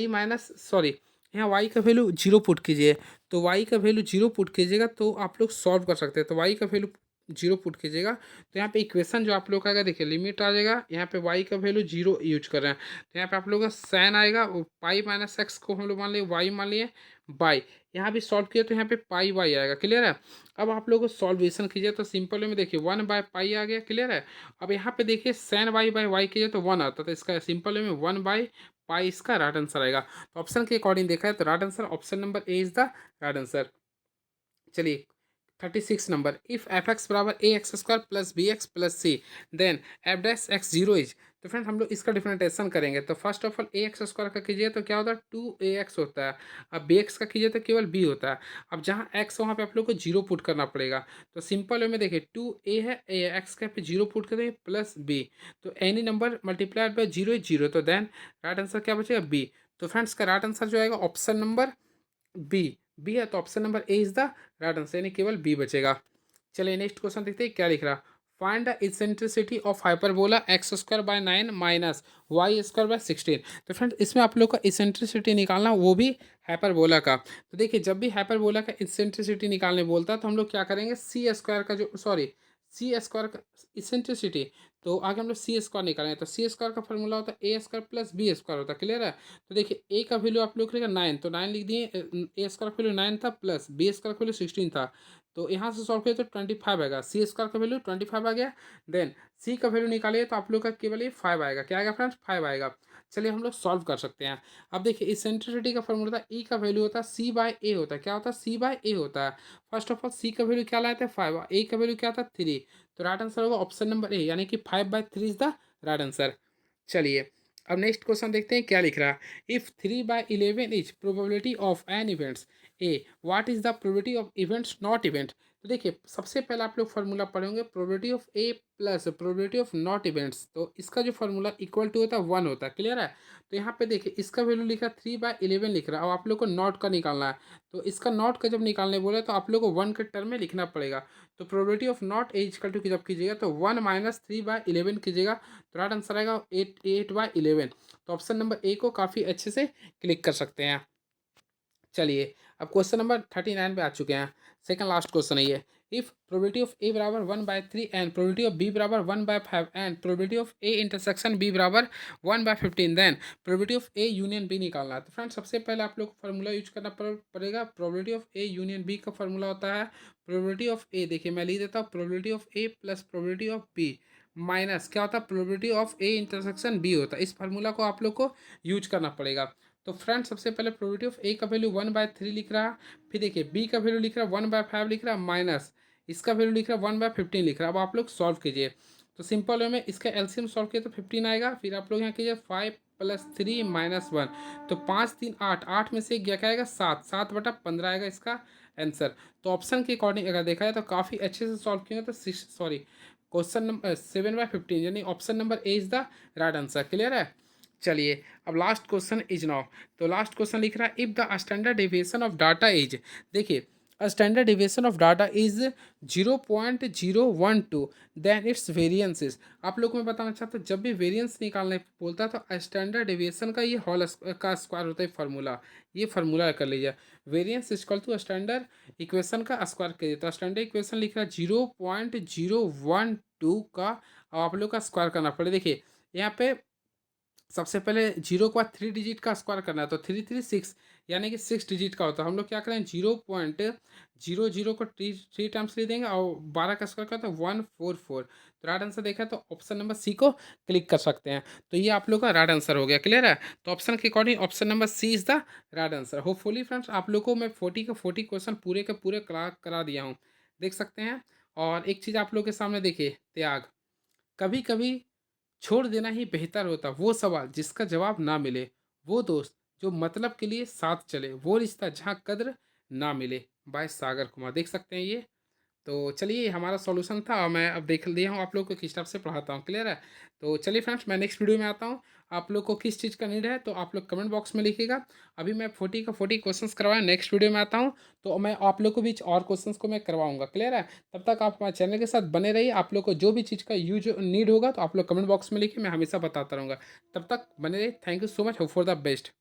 माइनस सॉरी यहाँ y का वैल्यू 0 पुट कीजिए। तो y का वैल्यू 0 पुट कीजिएगा तो आप लोग सॉल्व कर सकते हैं। तो y का वैल्यू 0 पुट कीजिएगा तो यहाँ पे इक्वेशन जो आप लोग का आएगा, देखिए लिमिट आ जाएगा, यहाँ पे y का वैल्यू 0 यूज कर रहे हैं तो यहाँ पे आप लोग का सैन आएगा, पाई -x को हम लोग मान लिए y मान लिए बाई, यहाँ भी सॉल्व किया तो यहाँ पे पाई y आएगा, क्लियर है। अब आप लोग सॉल्वेशन कीजिए तो सिंपल में देखिए 1/पाई आ गया, क्लियर है। अब यहाँ पे देखिए सैन y/y कीजिए तो 1 आता, तो इसका सिंपल में 1/पाई इसका राइट आंसर आएगा। तो ऑप्शन के अकॉर्डिंग देखा है तो right answer option number A is the right answer. चलिए 36 नंबर, इफ एफ एक्स बराबर A X square plus B X plus C then F dash X 0 is. तो फ्रेंड हम लोग इसका डिफरेंटेशन करेंगे तो first of all A X square का कीजिए तो क्या होता है 2ax होता है। अब बी एक्स का कीजिए तो केवल b होता है। अब जहाँ x वहाँ पे आप लोग को 0 पुट करना पड़ेगा। तो सिंपल वे में देखिए 2a है, ए एक्स का पे 0 पुट करेंगे प्लस b। तो any number multiplied by 0 is 0, तो देन राइट आंसर क्या बचेगा b। तो फ्रेंड्स का राइट आंसर जो आएगा ऑप्शन नंबर बी। बी है तो option number A is the right answer, यानी केवल बी बचेगा। चलिए नेक्स्ट क्वेश्चन देखते हैं क्या लिख रहा। Find the eccentricity of hyperbola x²/9 minus y²/16। तो फ्रेंड्स इसमें आप लोग का इसेंट्रिसिटी निकालना, वो भी हाइपरबोला का। तो देखिए जब भी हाइपरबोला का इसेंट्रिसिटी निकालने बोलता है तो हम लोग क्या करेंगे, सी स्क्वायर का जो सॉरी सी स्क्वायर का इसेंट्रिसिटी, तो आगे हम लोग सी स्क्वायर निकालेंगे, तो सी स्क्वायर का फॉर्मूला होता है ए स्क्वायर प्लस बी स्क्वायर होता है, क्लियर है। तो देखिए ए का वैल्यू आप लोग करेगा 9, तो 9 लिख दिए, ए स्क्वायर का वैल्यू 9 था प्लस बी स्क्वायर का वैल्यू 16 था, तो यहाँ से सॉल्व किया तो 25 आएगा, सी स्क्वायर का वैल्यू 25 आ गया। देन सी का वैल्यू निकालिए तो आप लोग का केवल ये 5 आएगा, क्या आएगा फ्रेंड्स, 5 आएगा। चलिए हम लोग सॉल्व कर सकते हैं। अब देखिए इसेंट्रिसिटी का फॉर्मूला था ई का वैल्यू होता है सी बाय ए होता है, क्या होता है, सी बाय ए होता है। फर्स्ट ऑफ ऑल सी का वैल्यू क्या लाए थे 5, ए का वैल्यू क्या था 3, तो राइट आंसर होगा ऑप्शन नंबर ए, यानी कि 5/3 इज द राइट आंसर। चलिए अब नेक्स्ट क्वेश्चन देखते हैं क्या लिख रहा है। If 3/11 is probability of an events A, what is the probability of events not event. तो देखिए सबसे पहले आप लोग फार्मूला पढ़ेंगे probability of A plus probability of not events, तो इसका जो फार्मूला इक्वल टू होता है 1 होता है, क्लियर है। तो यहाँ पे देखिए इसका वैल्यू लिखा 3/11 लिख रहा है, अब आप लोग को नॉट का निकालना है, तो इसका नॉट का जब निकालने बोले तो आप लोग को 1 के टर्म में लिखना पड़ेगा। तो probability of not A equal to की जब कीजिएगा तो 1 माइनस 3/11 कीजिएगा, तो राइट आंसर आएगा 8/11। तो ऑप्शन नंबर ए को काफ़ी अच्छे से क्लिक कर सकते हैं। चलिए अब क्वेश्चन नंबर 39 पे आ चुके हैं, सेकंड लास्ट क्वेश्चन है ये। इफ प्रोबेबिलिटी ऑफ ए बराबर 1/3 एंड प्रोबेबिलिटी ऑफ बी बराबर 1/5 and probability of A intersection B बराबर 1/15, then probability of A union B निकालना है। तो फ्रेंड्स सबसे पहले आप लोग को फार्मूला यूज करना पड़ेगा, probability of A union B का फार्मूला होता है प्रोबेबिलिटी ऑफ ए, देखिए मैं लिख देता हूँ probability of A plus probability of B minus क्या होता है probability of A intersection B होता है। इस फार्मूला को आप लोग को यूज करना पड़ेगा। तो फ्रेंड सबसे पहले प्रोबेबिलिटी ऑफ ए का वैल्यू 1/3 लिख रहा है, फिर देखिए बी का वैल्यू लिख रहा है 1/5 लिख रहा है, माइनस इसका वैल्यू लिख रहा है 1/15 लिख रहा है। अब आप लोग सॉल्व कीजिए, तो सिंपल वे में इसका एलसीएम सॉल्व किया तो 15 आएगा, फिर आप लोग यहाँ कीजिए 5 + 3 - 1, तो 5 3 8, 8 में से एक गया क्या आएगा 7, 7/15 आएगा इसका आंसर। तो ऑप्शन के अकॉर्डिंग अगर देखा जाए तो काफ़ी अच्छे से सॉल्व किया तो सॉरी क्वेश्चन नंबर 7/15 यानी option number A is the right answer, clear है। चलिए अब लास्ट क्वेश्चन इज नाउ, तो लास्ट क्वेश्चन लिख रहा है if the standard deviation of data is, देखिए standard deviation of data is 0.012 then its variances. आप लोग को मैं बताना चाहता हूँ जब भी वेरियंस निकालने बोलता है तो स्टैंडर्ड डेविएशन का ये होल का स्क्वायर होता है फार्मूला, ये फार्मूला कर लीजिए। Variance equal to standard equation का स्क्वायर करिए, तो स्टैंडर्ड इक्वेशन लिख रहा है 0.012 का, अब आप लोग का स्क्वायर करना पड़े। देखिए यहाँ पे सबसे पहले जीरो के बाद 3 डिजिट का स्क्वायर करना है, तो 3 3 6 यानी कि 6 डिजिट का होता है। हम लोग क्या करें 0.00 को 3 टाइम्स ले देंगे और 12 का स्क्वायर करते हैं 144, तो राइट आंसर देखा तो ऑप्शन नंबर सी को क्लिक कर सकते हैं। तो ये आप लोग का राइट आंसर हो गया, क्लियर है। तो ऑप्शन के according option number C is the right answer. Hopefully friends आप लोग को मैं 40 के 40 क्वेश्चन पूरे के पूरे करा दिया हूँ, देख सकते हैं। और एक चीज़ आप लोग के सामने देखिए, त्याग कभी कभी छोड़ देना ही बेहतर होता, वो सवाल जिसका जवाब ना मिले, वो दोस्त जो मतलब के लिए साथ चले, वो रिश्ता जहाँ कद्र ना मिले, बाय सागर कुमार, देख सकते हैं ये। तो चलिए हमारा सॉल्यूशन था और मैं अब देख लिया हूँ आप लोग को किस टाइप से पढ़ाता हूँ, क्लियर है। तो चलिए फ्रेंड्स मैं नेक्स्ट वीडियो में आता हूँ, आप लोग को किस चीज़ का नीड है तो आप लोग कमेंट बॉक्स में लिखिएगा। अभी मैं 40 का 40 क्वेश्चंस करवाया, नेक्स्ट वीडियो में आता हूँ तो मैं आप लोग को बीच और क्वेश्चंस को मैं करवाऊंगा, क्लियर है। तब तक आप हमारे चैनल के साथ बने रहिए, आप लोग को जो भी चीज़ का यूज नीड होगा तो आप लोग कमेंट बॉक्स में लिखिए, मैं हमेशा बताता रहूँगा। तब तक बने रहिए, thank you so much, hope for the best.